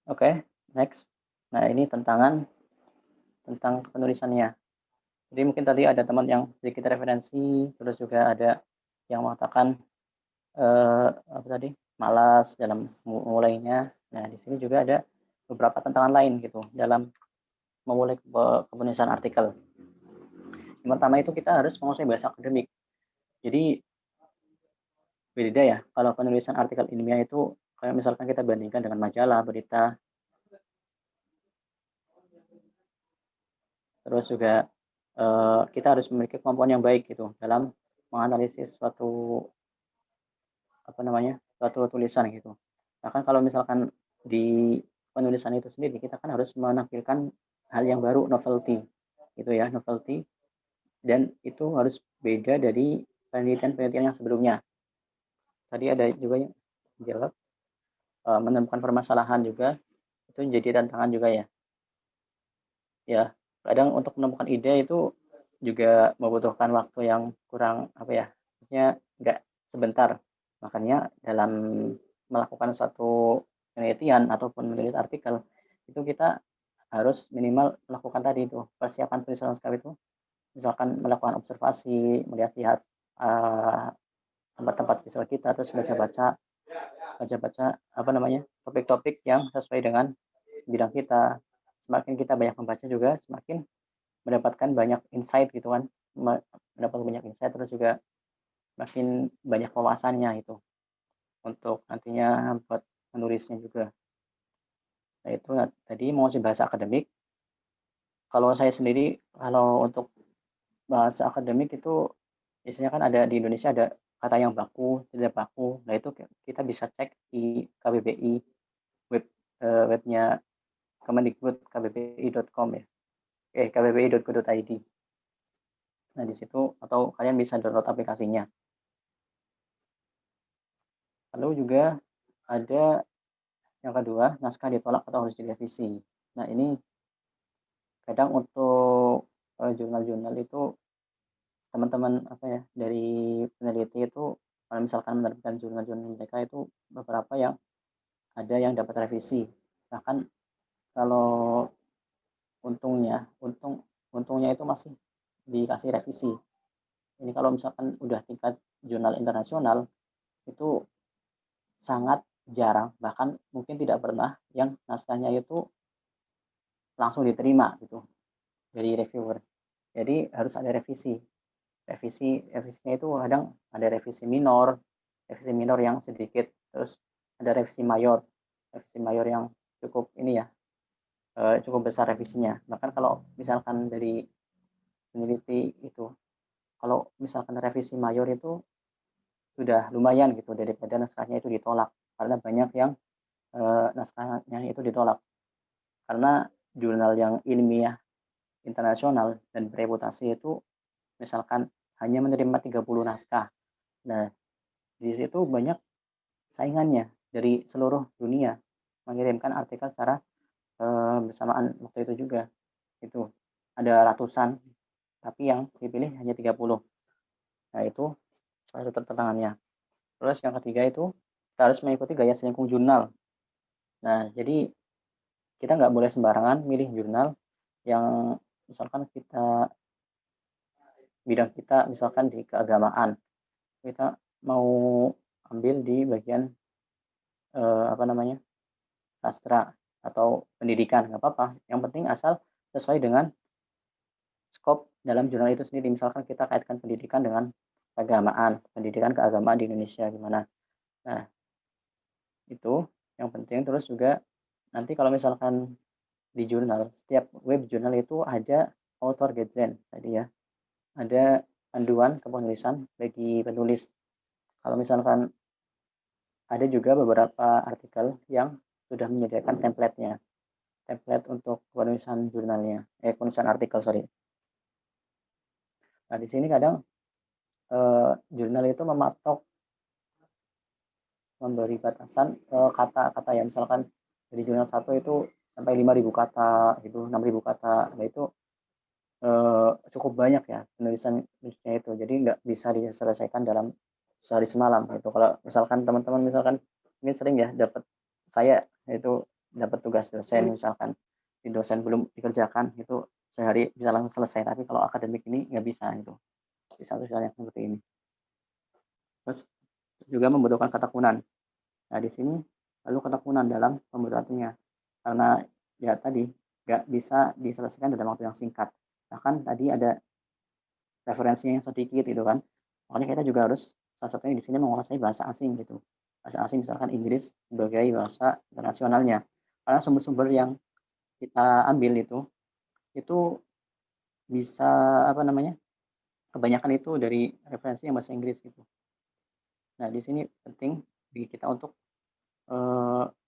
Oke, next. Nah, ini tentang penulisannya. Jadi mungkin tadi ada teman yang sedikit referensi, terus juga ada yang mengatakan apa tadi malas dalam memulainya. Nah, di sini juga ada beberapa tantangan lain gitu dalam memulai penulisan artikel. Yang pertama itu kita harus menguasai bahasa akademik. Jadi beda ya kalau penulisan artikel ilmiah itu kayak misalkan kita bandingkan dengan majalah, berita, terus juga kita harus memiliki kemampuan yang baik gitu dalam menganalisis suatu apa namanya suatu tulisan gitu. Nah kan kalau misalkan di penulisan itu sendiri kita kan harus menampilkan hal yang baru, novelty gitu ya, novelty, dan itu harus beda dari penelitian-penelitian yang sebelumnya. Tadi ada juga yang jawab menemukan permasalahan juga itu jadi tantangan juga ya. Ya, kadang untuk menemukan ide itu juga membutuhkan waktu yang kurang apa ya, maksudnya nggak sebentar. Makanya dalam melakukan suatu penelitian ataupun menulis artikel itu kita harus minimal melakukan tadi itu persiapan tulisan naskah itu, misalkan melakukan observasi, melihat-lihat tempat-tempat visual kita, terus baca-baca apa namanya topik-topik yang sesuai dengan bidang kita. Semakin kita banyak membaca juga semakin mendapatkan banyak insight gitu kan, mendapat banyak insight, terus juga makin banyak wawasannya itu untuk nantinya buat menulisnya juga. Nah itu tadi mau bahasa akademik. Kalau saya sendiri kalau untuk bahasa akademik itu biasanya kan ada di Indonesia ada kata yang baku, tidak baku. Nah itu kita bisa cek di KBBI webnya Kemendikbud kbbi.com ya. kbbi.go.id. Nah di situ atau kalian bisa download aplikasinya. Lalu juga ada yang kedua, naskah ditolak atau harus direvisi. Nah ini kadang untuk jurnal-jurnal itu teman-teman apa ya dari peneliti itu kalau misalkan menerbitkan jurnal-jurnal mereka itu beberapa yang ada yang dapat revisi. Bahkan kalau untungnya itu masih dikasih revisi. Ini kalau misalkan udah tingkat jurnal internasional itu sangat jarang, bahkan mungkin tidak pernah yang naskahnya itu langsung diterima gitu dari reviewer. Jadi harus ada revisi. Revisinya itu kadang ada revisi minor yang sedikit, terus ada revisi mayor yang cukup ini ya, cukup besar revisinya. Bahkan kalau misalkan dari peneliti itu, kalau misalkan revisi mayor itu sudah lumayan gitu daripada naskahnya itu ditolak, karena banyak yang naskahnya itu ditolak. Karena jurnal yang ilmiah internasional dan bereputasi itu misalkan hanya menerima 30 naskah. Nah, di situ banyak saingannya dari seluruh dunia mengirimkan artikel secara bersamaan waktu itu juga. itu ada ratusan, tapi yang dipilih hanya 30. Nah, itu salah satu tantangannya. Terus yang ketiga itu kita harus mengikuti gaya selingkung jurnal. Nah, jadi kita nggak boleh sembarangan milih jurnal yang misalkan bidang kita misalkan di keagamaan, kita mau ambil di bagian apa namanya, sastra atau pendidikan, nggak apa-apa. Yang penting asal sesuai dengan skop dalam jurnal itu sendiri. Misalkan kita kaitkan pendidikan dengan keagamaan, pendidikan keagamaan di Indonesia gimana. Nah, itu yang penting. Terus juga nanti kalau misalkan di jurnal, setiap web jurnal itu ada author guideline tadi ya, ada panduan kepenulisan bagi penulis. Kalau misalkan ada juga beberapa artikel yang sudah menyediakan template-nya, template untuk penulisan jurnalnya, penulisan artikel, sorry. Nah, di sini kadang jurnal itu memberi batasan kata-kata ya, misalkan dari jurnal satu itu sampai 5.000 kata, gitu, 6.000 kata. Nah, itu cukup banyak ya penulisnya itu. Jadi nggak bisa diselesaikan dalam sehari semalam gitu. Kalau misalkan teman-teman misalkan ini sering ya dapat, saya itu dapat tugas dosen misalkan di dosen belum dikerjakan itu sehari bisa langsung selesai. Tapi kalau akademik ini nggak bisa itu. Di satu hal yang seperti ini. Terus juga membutuhkan ketekunan. Nah, di sini lalu ketekunan dalam pembuatannya. Karena ya tadi nggak bisa diselesaikan dalam waktu yang singkat. Bahkan tadi ada referensinya yang sedikit gitu kan. Makanya kita juga harus salah satunya di sini menguasai bahasa asing gitu. Bahasa asing misalkan Inggris sebagai bahasa internasionalnya. Karena sumber-sumber yang kita ambil itu bisa apa namanya? Kebanyakan itu dari referensi yang bahasa Inggris gitu. Nah, di sini penting bagi kita untuk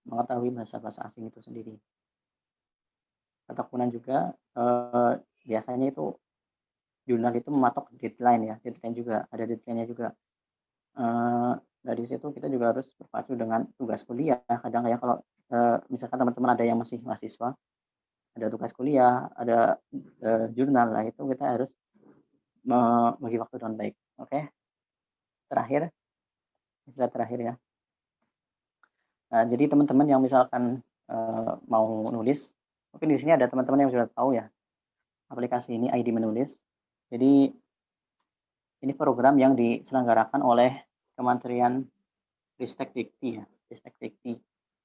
mengetahui bahasa-bahasa asing itu sendiri. Ketekunan juga biasanya itu jurnal itu mematok deadline ya, deadline juga, ada deadline-nya juga. Dari situ kita juga harus berpacu dengan tugas kuliah. Kadang ya kalau misalkan teman-teman ada yang masih mahasiswa, ada tugas kuliah, ada jurnal, lah itu kita harus membagi waktu dengan baik. Oke, terakhir, istilah terakhir ya. Nah, jadi teman-teman yang misalkan mau nulis, mungkin di sini ada teman-teman yang sudah tahu ya aplikasi ini ID Menulis. Jadi ini program yang diselenggarakan oleh Kementerian Ristek Dikti ya, Ristek Dikti.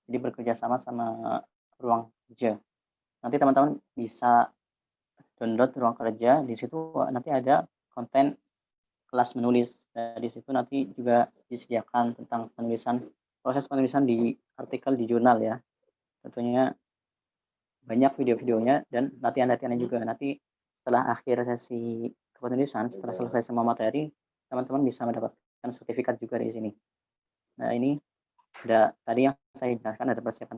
Jadi bekerja sama Ruang Kerja. Nanti teman-teman bisa download Ruang Kerja, di situ nanti ada konten kelas menulis. Nah, di situ nanti juga disediakan tentang proses penulisan di artikel di jurnal ya. Tentunya banyak video-videonya dan latihan-latihannya juga. Nanti setelah akhir sesi kepenulisan, setelah selesai semua materi, teman-teman bisa mendapatkan sertifikat juga di sini. Nah, ini ada tadi yang saya jelaskan, ada persiapan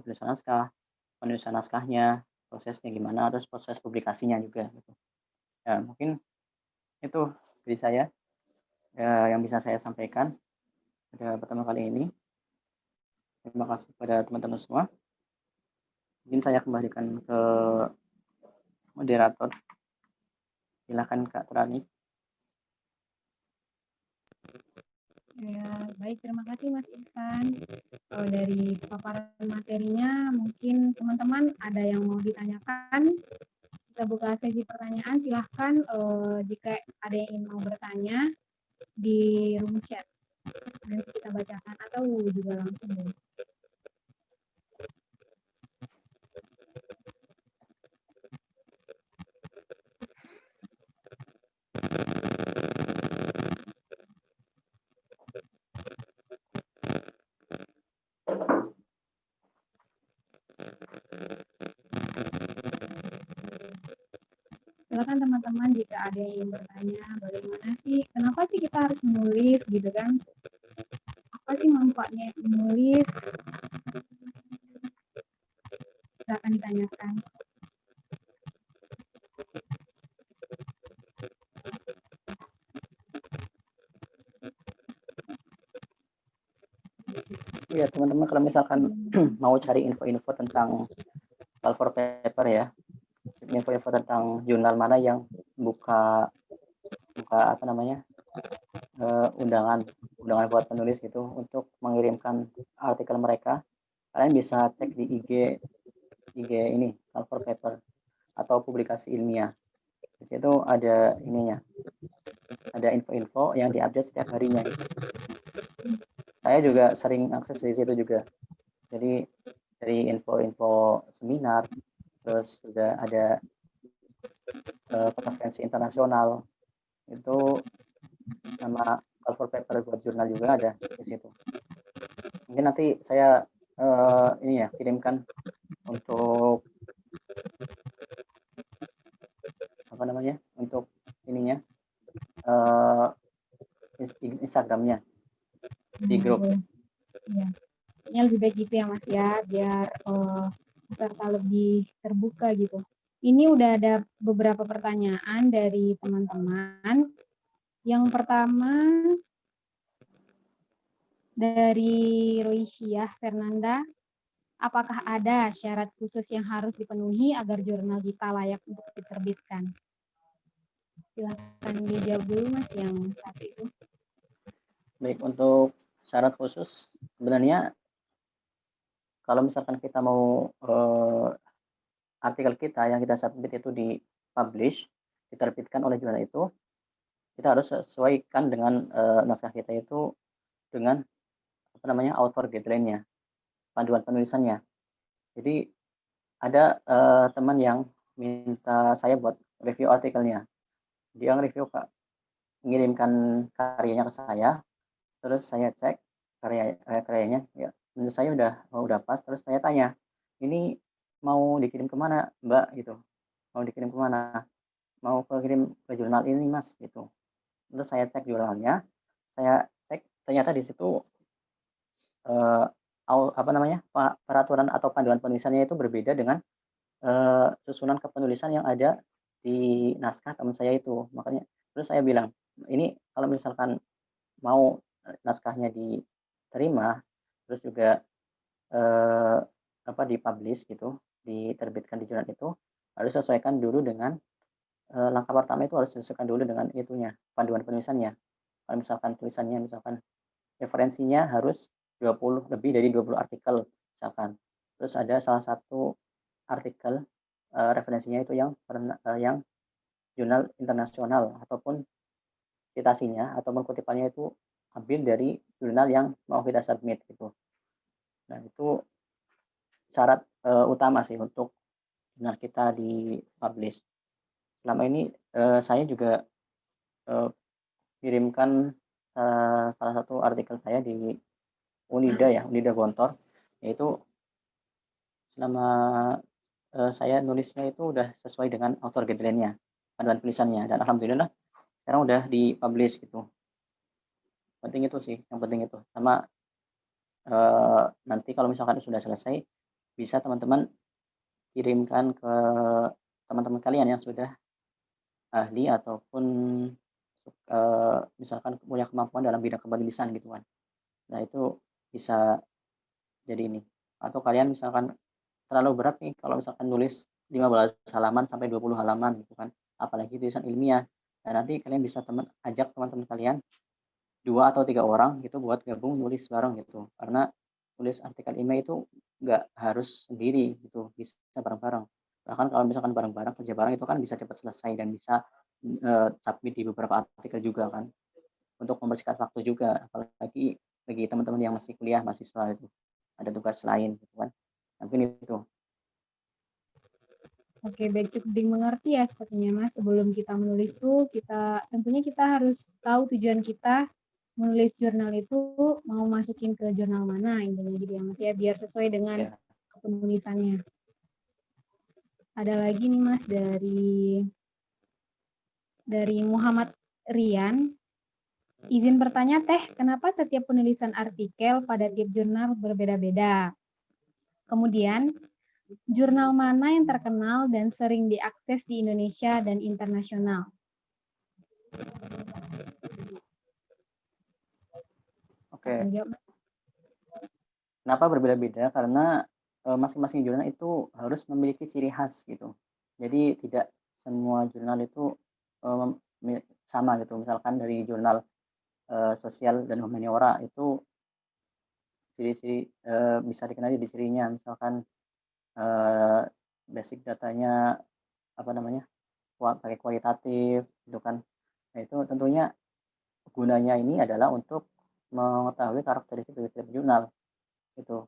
penulisan naskahnya, prosesnya gimana, terus proses publikasinya juga gitu. Ya, mungkin itu dari saya yang bisa saya sampaikan pada pertama kali ini. Terima kasih kepada teman-teman semua. Mungkin saya kembalikan ke moderator. Silakan Kak Trani. Ya, baik, terima kasih Mas Ihsan. Dari paparan materinya, mungkin teman-teman ada yang mau ditanyakan. Kita buka sesi pertanyaan, silahkan jika ada yang ingin mau bertanya di room chat. Nanti kita bacakan atau juga langsung. Silakan teman-teman jika ada yang ingin bertanya, bagaimana sih, kenapa sih kita harus menulis gitu kan? Apa sih manfaatnya menulis? Silakan ditanyakan. Ya, teman-teman kalau misalkan mau cari info-info tentang call for paper ya, info-info tentang jurnal mana yang buka apa namanya, undangan buat penulis gitu untuk mengirimkan artikel mereka. Kalian bisa cek di IG ini, cover paper atau publikasi ilmiah. Di situ ada ininya, ada info-info yang diupdate setiap harinya gitu. Saya juga sering akses di situ juga. Jadi dari info-info seminar, terus juga ada konferensi internasional itu, sama cover paper buat jurnal juga ada di situ. Mungkin nanti saya ini ya kirimkan untuk apa namanya, untuk ininya Instagramnya di grup. Iya. Ini lebih baik gitu ya Mas ya, biar peserta lebih terbuka gitu. Ini udah ada beberapa pertanyaan dari teman-teman. Yang pertama dari Roysia Fernanda, apakah ada syarat khusus yang harus dipenuhi agar jurnal kita layak untuk diterbitkan? Silakan dijawab dulu Mas yang satu itu. Baik, untuk syarat khusus sebenarnya kalau misalkan kita mau artikel kita yang kita submit itu di-publish, diterbitkan oleh jurnal itu, kita harus sesuaikan dengan naskah kita itu dengan apa namanya, author guideline-nya, panduan penulisannya. Jadi ada teman yang minta saya buat review artikelnya. Dia nge-review mengirimkan karyanya ke saya, terus saya cek karyanya, ya menurut saya udah pas, terus saya tanya, "Ini mau dikirim kemana Mbak?" Gitu. "Mau dikirim kemana?" "Mau kirim ke jurnal ini Mas," gitu. Terus saya cek jurnalnya, saya cek ternyata di situ apa namanya, peraturan atau panduan penulisannya itu berbeda dengan susunan kepenulisan yang ada di naskah teman saya itu. Makanya terus saya bilang, "Ini kalau misalkan mau naskahnya diterima, terus juga eee, apa, di-publish gitu, diterbitkan di jurnal itu, harus sesuaikan dulu dengan langkah pertama itu harus disesuaikan dulu dengan itunya, panduan penulisannya. Kalau misalkan tulisannya misalkan referensinya harus 20, lebih dari 20 artikel misalkan. Terus ada salah satu artikel, referensinya itu yang jurnal internasional ataupun citasinya ataupun kutipannya itu ambil dari jurnal yang mau kita submit gitu. Nah itu syarat utama sih untuk jurnal kita di-publish. Selama ini saya juga kirimkan salah satu artikel saya di Unida Gontor, yaitu selama saya nulisnya itu udah sesuai dengan author guideline-nya, panduan tulisannya, dan alhamdulillah sekarang udah di-publish gitu. Penting itu sih, yang penting itu. Sama nanti kalau misalkan sudah selesai, bisa teman-teman kirimkan ke teman-teman kalian yang sudah ahli ataupun misalkan punya kemampuan dalam bidang kepenulisan gitu kan. Nah itu bisa jadi ini. Atau kalian misalkan terlalu berat nih kalau misalkan nulis 15 halaman sampai 20 halaman gitu kan, apalagi tulisan ilmiah. Nah nanti kalian bisa ajak teman-teman kalian 2 atau 3 orang gitu buat gabung nulis bareng gitu. Karena nulis artikel ilmiah itu nggak harus sendiri gitu, bisa bareng-bareng. Bahkan kalau misalkan bareng-bareng, kerja bareng itu kan bisa cepat selesai dan bisa submit di beberapa artikel juga kan, untuk membersihkan waktu juga, apalagi bagi teman-teman yang masih kuliah, mahasiswa itu, ada tugas lain gitu kan. Mungkin itu. Oke, baik, cukup dimengerti ya sepertinya Mas. Sebelum kita menulis tuh, tentunya kita harus tahu tujuan kita menulis jurnal itu mau masukin ke jurnal mana intinya gitu ya Mas ya, biar sesuai dengan Ya. penulisannya. Ada lagi nih Mas dari Muhammad Rian. Izin bertanya Teh, kenapa setiap penulisan artikel pada tiap jurnal berbeda-beda? Kemudian, jurnal mana yang terkenal dan sering diakses di Indonesia dan internasional? Oke. Kenapa berbeda-beda? Karena masing-masing jurnal itu harus memiliki ciri khas gitu. Jadi tidak semua jurnal itu sama gitu. Misalkan dari jurnal sosial dan humaniora itu ciri-ciri bisa dikenali di cirinya, misalkan eee, basic datanya apa namanya, pakai kualitatif gitu kan. Nah itu tentunya gunanya ini adalah untuk mengetahui karakteristik dari setiap jurnal gitu.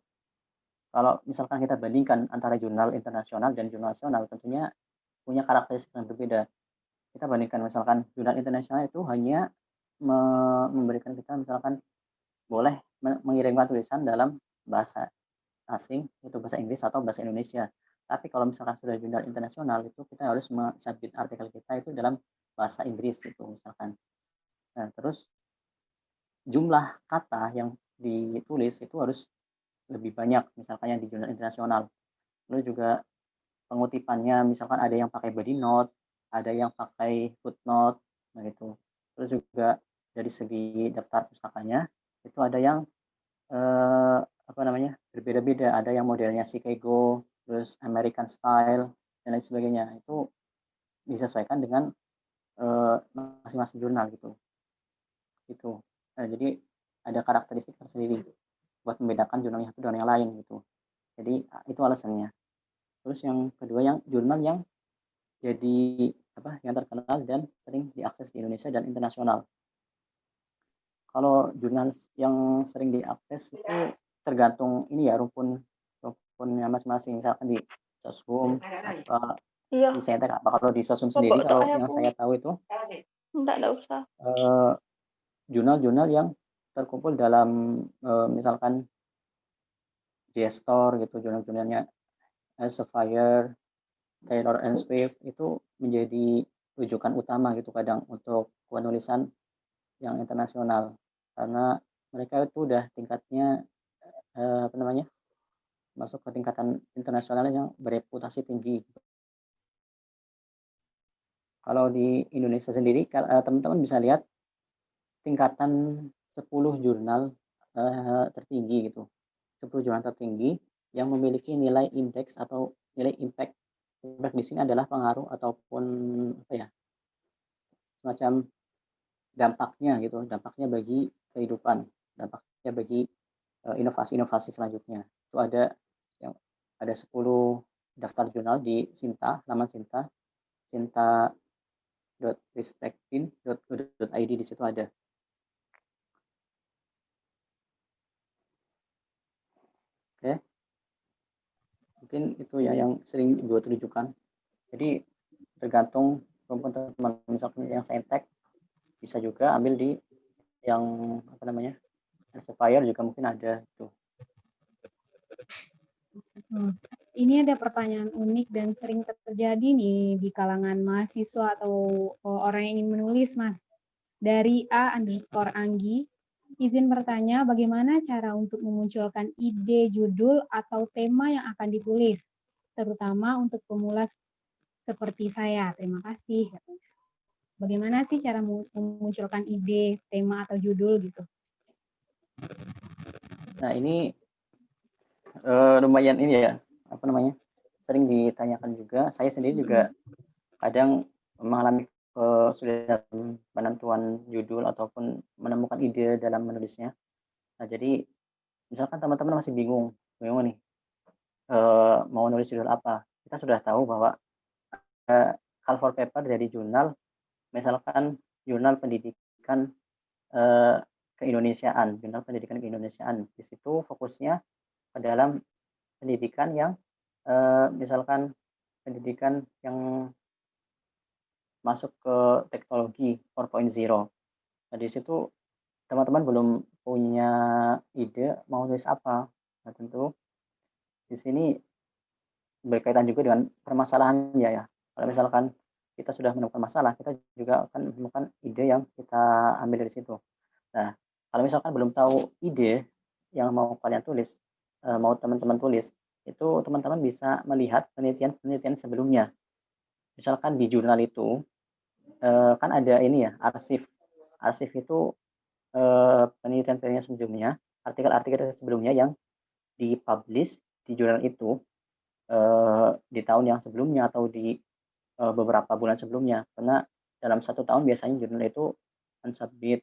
Kalau misalkan kita bandingkan antara jurnal internasional dan jurnal nasional tentunya punya karakteristik yang berbeda. Kita bandingkan misalkan jurnal internasional itu hanya memberikan kita misalkan boleh mengirimkan tulisan dalam bahasa asing, itu bahasa Inggris atau bahasa Indonesia. Tapi kalau misalkan sudah jurnal internasional itu kita harus submit artikel kita itu dalam bahasa Inggris gitu misalkan. Nah, terus jumlah kata yang ditulis itu harus lebih banyak misalkan yang di jurnal internasional. Lalu juga pengutipannya misalkan ada yang pakai body note, ada yang pakai footnote, nah itu. Terus juga dari segi daftar pustakanya itu ada yang apa namanya, berbeda-beda, ada yang modelnya Chicago, terus American Style, dan lain sebagainya. Itu disesuaikan dengan masing-masing jurnal gitu. Gitu. Nah, jadi ada karakteristik tersendiri buat membedakan jurnal yang satu dengan yang lain gitu. Jadi itu alasannya. Terus yang kedua yang jurnal yang jadi apa, yang terkenal dan sering diakses di Indonesia dan internasional. Kalau jurnal yang sering diakses itu tergantung ini ya, rukunnya masing-masing. Misalkan di Soshum, apa Iya, di Saintek, apa kalau di Soshum coba sendiri untuk kalau yang ayahku. saya tahu itu Enggak usah. jurnal-jurnal yang terkumpul dalam misalkan JSTOR gitu, jurnal-jurnalnya Elsevier, Taylor and Swift itu menjadi rujukan utama gitu kadang untuk penulisan yang internasional karena mereka itu udah tingkatnya apa namanya, masuk ke tingkatan internasional yang bereputasi tinggi. Kalau di Indonesia sendiri teman-teman bisa lihat tingkatan 10 jurnal tertinggi gitu. 10 jurnal tertinggi yang memiliki nilai indeks atau nilai impact. Impact di sini adalah pengaruh ataupun apa ya, semacam dampaknya gitu, dampaknya bagi kehidupan, dampaknya bagi inovasi-inovasi selanjutnya. Itu ada yang ada 10 daftar jurnal di Sinta, laman Sinta, sinta.ristektin.go.id di situ ada. Oke, mungkin itu ya yang sering buat rujukan. Jadi tergantung teman-teman, misalkan yang saintek bisa juga ambil di yang apa namanya, Elsevier juga mungkin ada tuh. Ini ada pertanyaan unik dan sering terjadi nih di kalangan mahasiswa atau orang yang ingin menulis, Mas. Dari A_Anggi, izin bertanya bagaimana cara untuk memunculkan ide judul atau tema yang akan ditulis, terutama untuk pemula seperti saya. Terima kasih. Bagaimana sih cara memunculkan ide, tema atau judul gitu? Nah ini lumayan ini ya, apa namanya, sering ditanyakan juga. Saya sendiri juga kadang mengalami kesulitan penentuan judul ataupun menemukan ide dalam menulisnya. Nah jadi misalkan teman-teman masih bingung nih mau nulis judul apa. Kita sudah tahu bahwa call for paper dari jurnal, misalkan jurnal pendidikan keindonesiaan, jurnal pendidikan keindonesiaan. Di situ fokusnya ke dalam pendidikan yang misalkan pendidikan yang masuk ke teknologi 4.0. Nah, di situ teman-teman belum punya ide mau nulis apa. Nah, tentu di sini berkaitan juga dengan permasalahannya ya. Kalau misalkan kita sudah menemukan masalah, kita juga akan menemukan ide yang kita ambil dari situ. Nah, kalau misalkan belum tahu ide yang mau kalian tulis, mau teman-teman tulis, itu teman-teman bisa melihat penelitian-penelitian sebelumnya. Misalkan di jurnal itu kan ada ini ya, arsip. Arsip itu penelitian-penelitian sebelumnya, artikel-artikel sebelumnya yang dipublish di jurnal itu di tahun yang sebelumnya atau di beberapa bulan sebelumnya, karena dalam 1 tahun biasanya jurnal itu men-submit,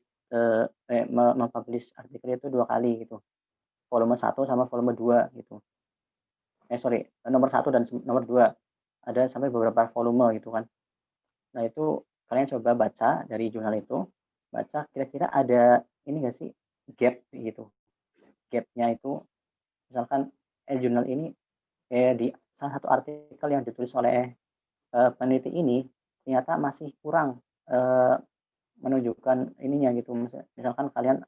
mem-publish artikel itu 2 kali gitu, volume 1 sama volume 2 gitu. Sorry, nomor 1 dan nomor 2, ada sampai beberapa volume gitu kan. Nah itu kalian coba baca dari jurnal itu, baca kira-kira ada ini nggak sih, gap gitu, gap-nya itu misalkan, jurnal ini, di salah satu artikel yang ditulis oleh, peneliti ini ternyata masih kurang, eee, menunjukkan ininya gitu, misalkan kalian,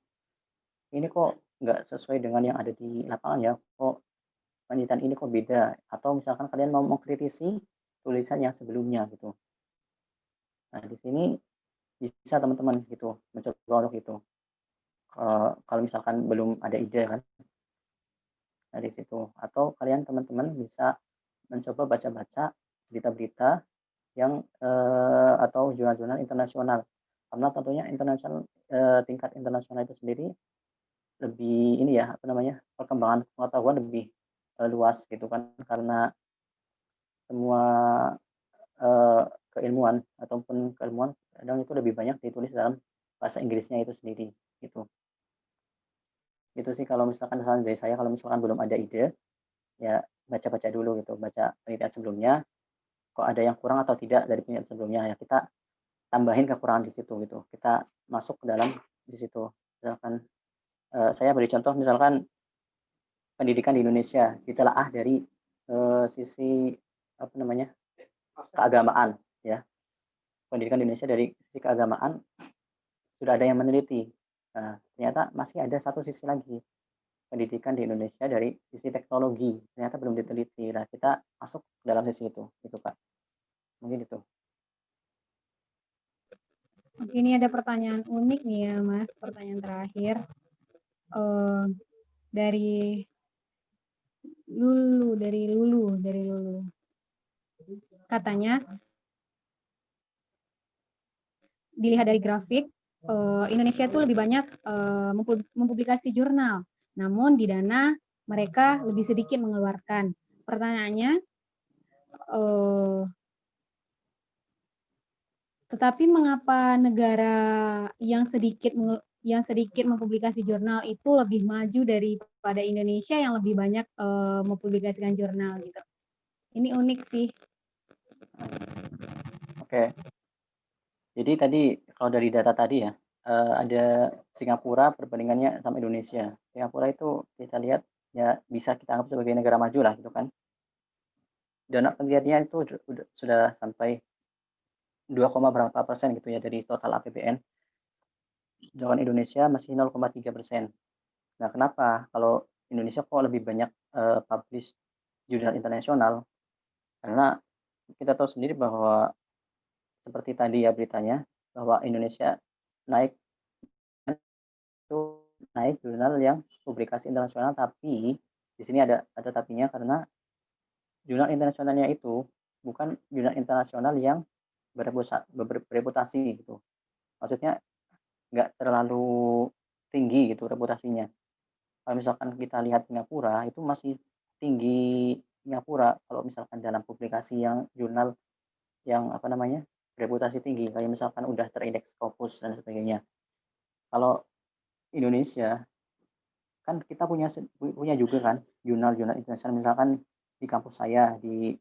ini kok nggak sesuai dengan yang ada di lapangan ya, kok penelitian ini kok beda, atau misalkan kalian mau mengkritisi tulisan yang sebelumnya gitu. Nah di sini bisa teman-teman gitu, mencoba untuk itu, kalau misalkan belum ada ide kan, dari situ. Atau kalian teman-teman bisa mencoba baca-baca berita-berita yang, atau jurnal-jurnal internasional. Karena tentunya tingkat internasional itu sendiri lebih ini ya, apa namanya, perkembangan pengetahuan lebih, luas gitu kan, karena semua, eee, keilmuan kadang itu lebih banyak ditulis dalam bahasa Inggrisnya itu sendiri, gitu. Itu sih kalau misalkan saran dari saya kalau misalkan belum ada ide, ya baca-baca dulu gitu, baca penelitian sebelumnya, kok ada yang kurang atau tidak dari penelitian sebelumnya, ya kita tambahin kekurangan di situ gitu, kita masuk ke dalam di situ. Misalkan, saya beri contoh misalkan pendidikan di Indonesia ditelaah dari, sisi apa namanya, keagamaan ya, pendidikan di Indonesia dari sisi keagamaan sudah ada yang meneliti. Nah, ternyata masih ada satu sisi lagi, pendidikan di Indonesia dari sisi teknologi, ternyata belum diteliti. Nah, kita masuk dalam sisi itu, gitu Kak. Mungkin itu. Oke, ini ada pertanyaan unik nih ya, Mas. Pertanyaan terakhir. Eh, dari Lulu. Katanya, dilihat dari grafik, Indonesia itu lebih banyak mempublikasi jurnal. Namun di Dana mereka lebih sedikit mengeluarkan. Pertanyaannya, eh, tetapi mengapa negara yang sedikit mempublikasi jurnal itu lebih maju daripada Indonesia yang lebih banyak mempublikasikan jurnal gitu? Ini unik sih. Oke. Jadi tadi kalau dari data tadi ya, ada Singapura perbandingannya sama Indonesia. Singapura itu kita lihat ya bisa kita anggap sebagai negara maju lah gitu kan. Dana penelitiannya itu sudah sampai 2, berapa persen gitu ya dari total APBN. Sedangkan Indonesia masih 0,3%. Nah, kenapa kalau Indonesia kok lebih banyak, publish jurnal internasional? Karena kita tahu sendiri bahwa seperti tadi ya beritanya, bahwa Indonesia naik itu naik jurnal yang publikasi internasional, tapi di sini ada tapinya karena jurnal internasionalnya itu bukan jurnal internasional yang bereputasi gitu. Maksudnya nggak terlalu tinggi gitu reputasinya. Kalau misalkan kita lihat Singapura, itu masih tinggi Singapura kalau misalkan dalam publikasi yang jurnal yang apa namanya, bereputasi tinggi, kayak misalkan udah terindeks Scopus dan sebagainya. Kalau Indonesia, kan kita punya juga kan jurnal-jurnal internasional, misalkan di kampus saya, di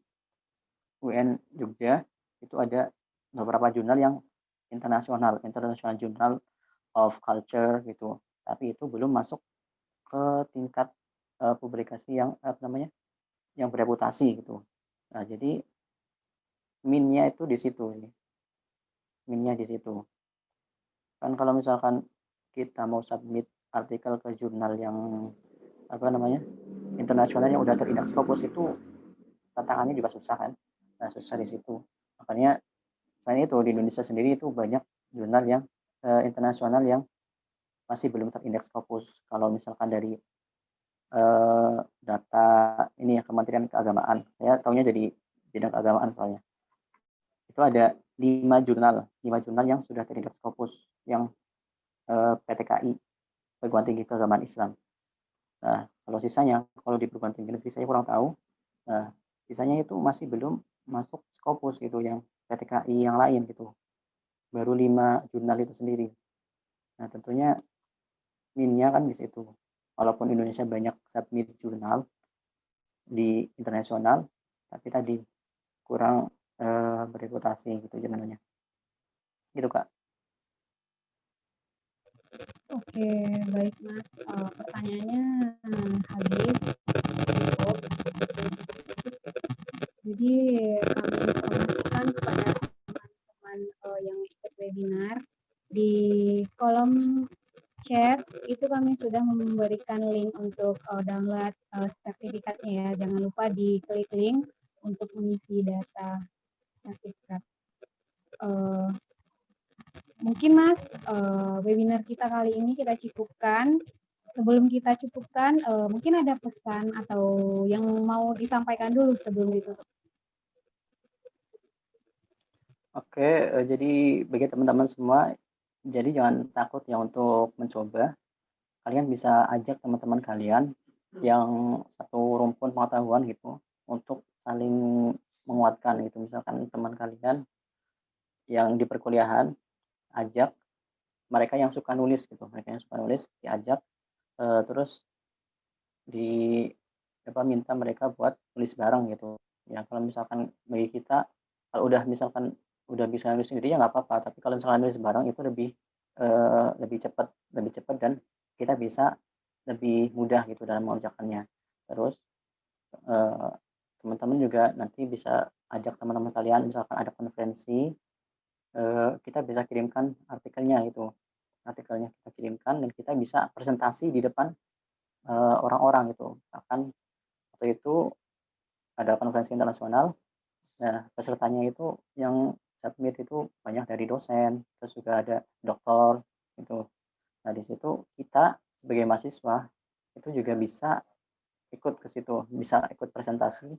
UN Jogja, itu ada beberapa jurnal yang internasional, International Journal of Culture gitu, tapi itu belum masuk ke tingkat, publikasi yang apa namanya, yang bereputasi gitu. Nah jadi min-nya itu di situ ini, min-nya di situ. Kan kalau misalkan kita mau submit artikel ke jurnal yang apa namanya, internasional yang udah terindeks Scopus itu tantangannya juga susah kan. Nah susah di situ. Makanya selain itu di Indonesia sendiri itu banyak jurnal yang, internasional yang masih belum terindeks Scopus. Kalau misalkan dari, data ini ya Kementerian Keagamaan, saya tahunya dari bidang keagamaan soalnya. Itu ada 5 jurnal yang sudah terindeks Scopus yang, PTKI, Perguruan Tinggi Keagamaan Islam. Nah, kalau sisanya, kalau di perguruan tinggi negeri saya kurang tahu. Nah, sisanya itu masih belum masuk Scopus gitu yang PTKI yang lain gitu. Baru 5 jurnal itu sendiri. Nah, tentunya minnya kan di situ. Walaupun Indonesia banyak submit jurnal di internasional, tapi tadi kurang bereputasi gitu jurnalnya. Gitu, Kak. Oke, baik Mas. Pertanyaannya habis. Cukup. Jadi kami informasikan kepada teman-teman yang ikut webinar di kolom chat itu kami sudah memberikan link untuk download sertifikatnya ya. Jangan lupa diklik link untuk mengisi data sertifikat. Mungkin Mas, webinar kita kali ini kita cukupkan. Sebelum kita cukupkan, mungkin ada pesan atau yang mau disampaikan dulu sebelum ditutup. Oke, jadi bagi teman-teman semua, jadi jangan takut ya untuk mencoba. Kalian bisa ajak teman-teman kalian yang satu rumpun pengetahuan gitu, untuk saling menguatkan gitu. Misalkan teman kalian yang di perkuliahan, ajak mereka yang suka nulis gitu, mereka yang suka nulis diajak, terus di minta mereka buat tulis bareng gitu. Ya kalau misalkan bagi kita, kalau udah misalkan udah bisa nulis sendiri ya nggak apa-apa, tapi kalau misalkan nulis bareng itu lebih cepat dan kita bisa lebih mudah gitu dalam mengerjakannya. Terus, eee, teman-teman juga nanti bisa ajak teman-teman kalian misalkan ada konferensi, kita bisa kirimkan artikelnya kita kirimkan dan kita bisa presentasi di depan, orang-orang gitu. Misalkan waktu itu ada konferensi internasional. Nah, pesertanya itu yang submit itu banyak dari dosen, terus juga ada doktor gitu. Nah, di situ kita sebagai mahasiswa itu juga bisa ikut ke situ, bisa ikut presentasi,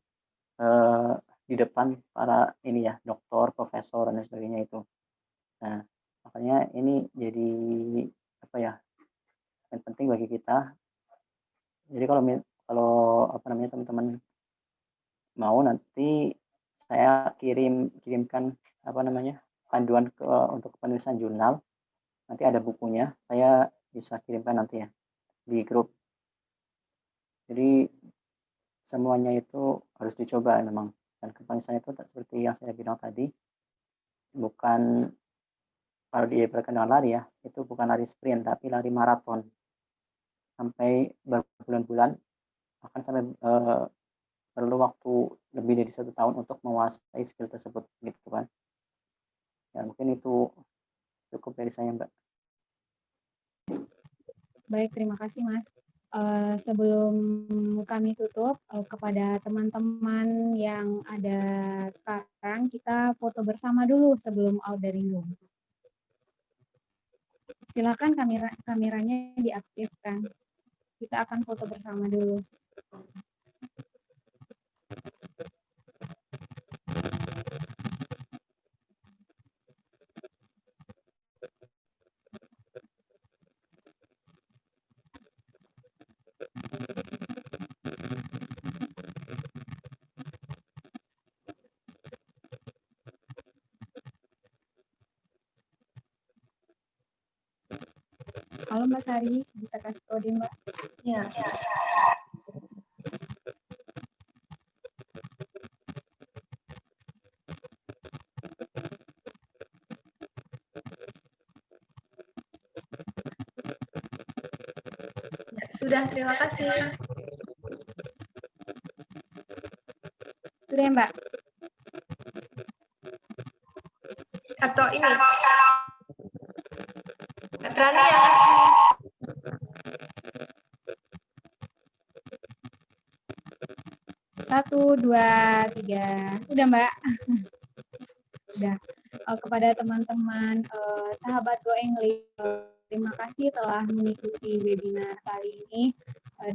eee, di depan para ini ya, doktor, profesor, dan lain sebagainya itu. Nah, makanya ini jadi apa ya, yang penting bagi kita. Jadi kalau teman-teman mau nanti saya kirimkan panduan untuk penulisan jurnal, nanti ada bukunya, saya bisa kirimkan nanti ya di grup. Jadi semuanya itu harus dicoba memang, dan kepanisan itu seperti yang saya bilang tadi, bukan kalau diibaratkan dengan lari ya, itu bukan lari sprint tapi lari maraton, sampai berbulan-bulan, bahkan sampai, perlu waktu lebih dari 1 tahun untuk menguasai skill tersebut gitu kan. Ya mungkin itu cukup dari saya, Mbak. Baik, terima kasih Mas. Sebelum kami tutup, kepada teman-teman yang ada sekarang, kita foto bersama dulu sebelum out dari Zoom. Silakan kameranya diaktifkan. Kita akan foto bersama dulu. Halo Mbak Sari, bisa kasih kode Mbak? Ya. Sudah, terima kasih. Sudah ya Mbak? Atau ini? Rani yang ngasih. 1, 2, 3. Udah Mbak? Udah. Kepada teman-teman sahabat Go English, terima kasih telah mengikuti webinar kali ini.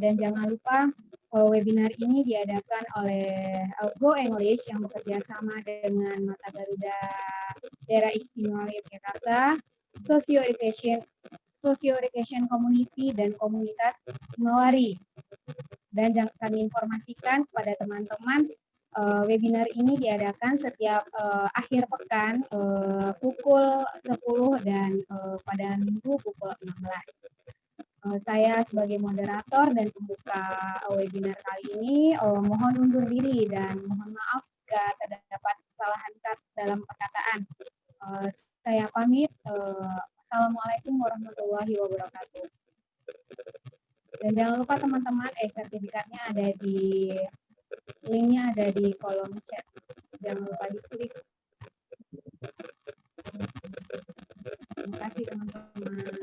Dan jangan lupa webinar ini diadakan oleh Go English yang bekerja sama dengan Mata Garuda Daerah Istimewa Yogyakarta, Socio Education Community dan Komunitas Himawari. Dan kami informasikan kepada teman-teman Webinar ini diadakan setiap akhir pekan pukul 10 dan pada minggu pukul 16. Saya sebagai moderator dan pembuka webinar kali ini mohon undur diri dan mohon maaf jika terdapat kesalahan dalam perkataan. Saya pamit. Assalamualaikum warahmatullahi wabarakatuh. Dan jangan lupa teman-teman, sertifikatnya ada di linknya ada di kolom chat. Jangan lupa diklik. Terima kasih teman-teman.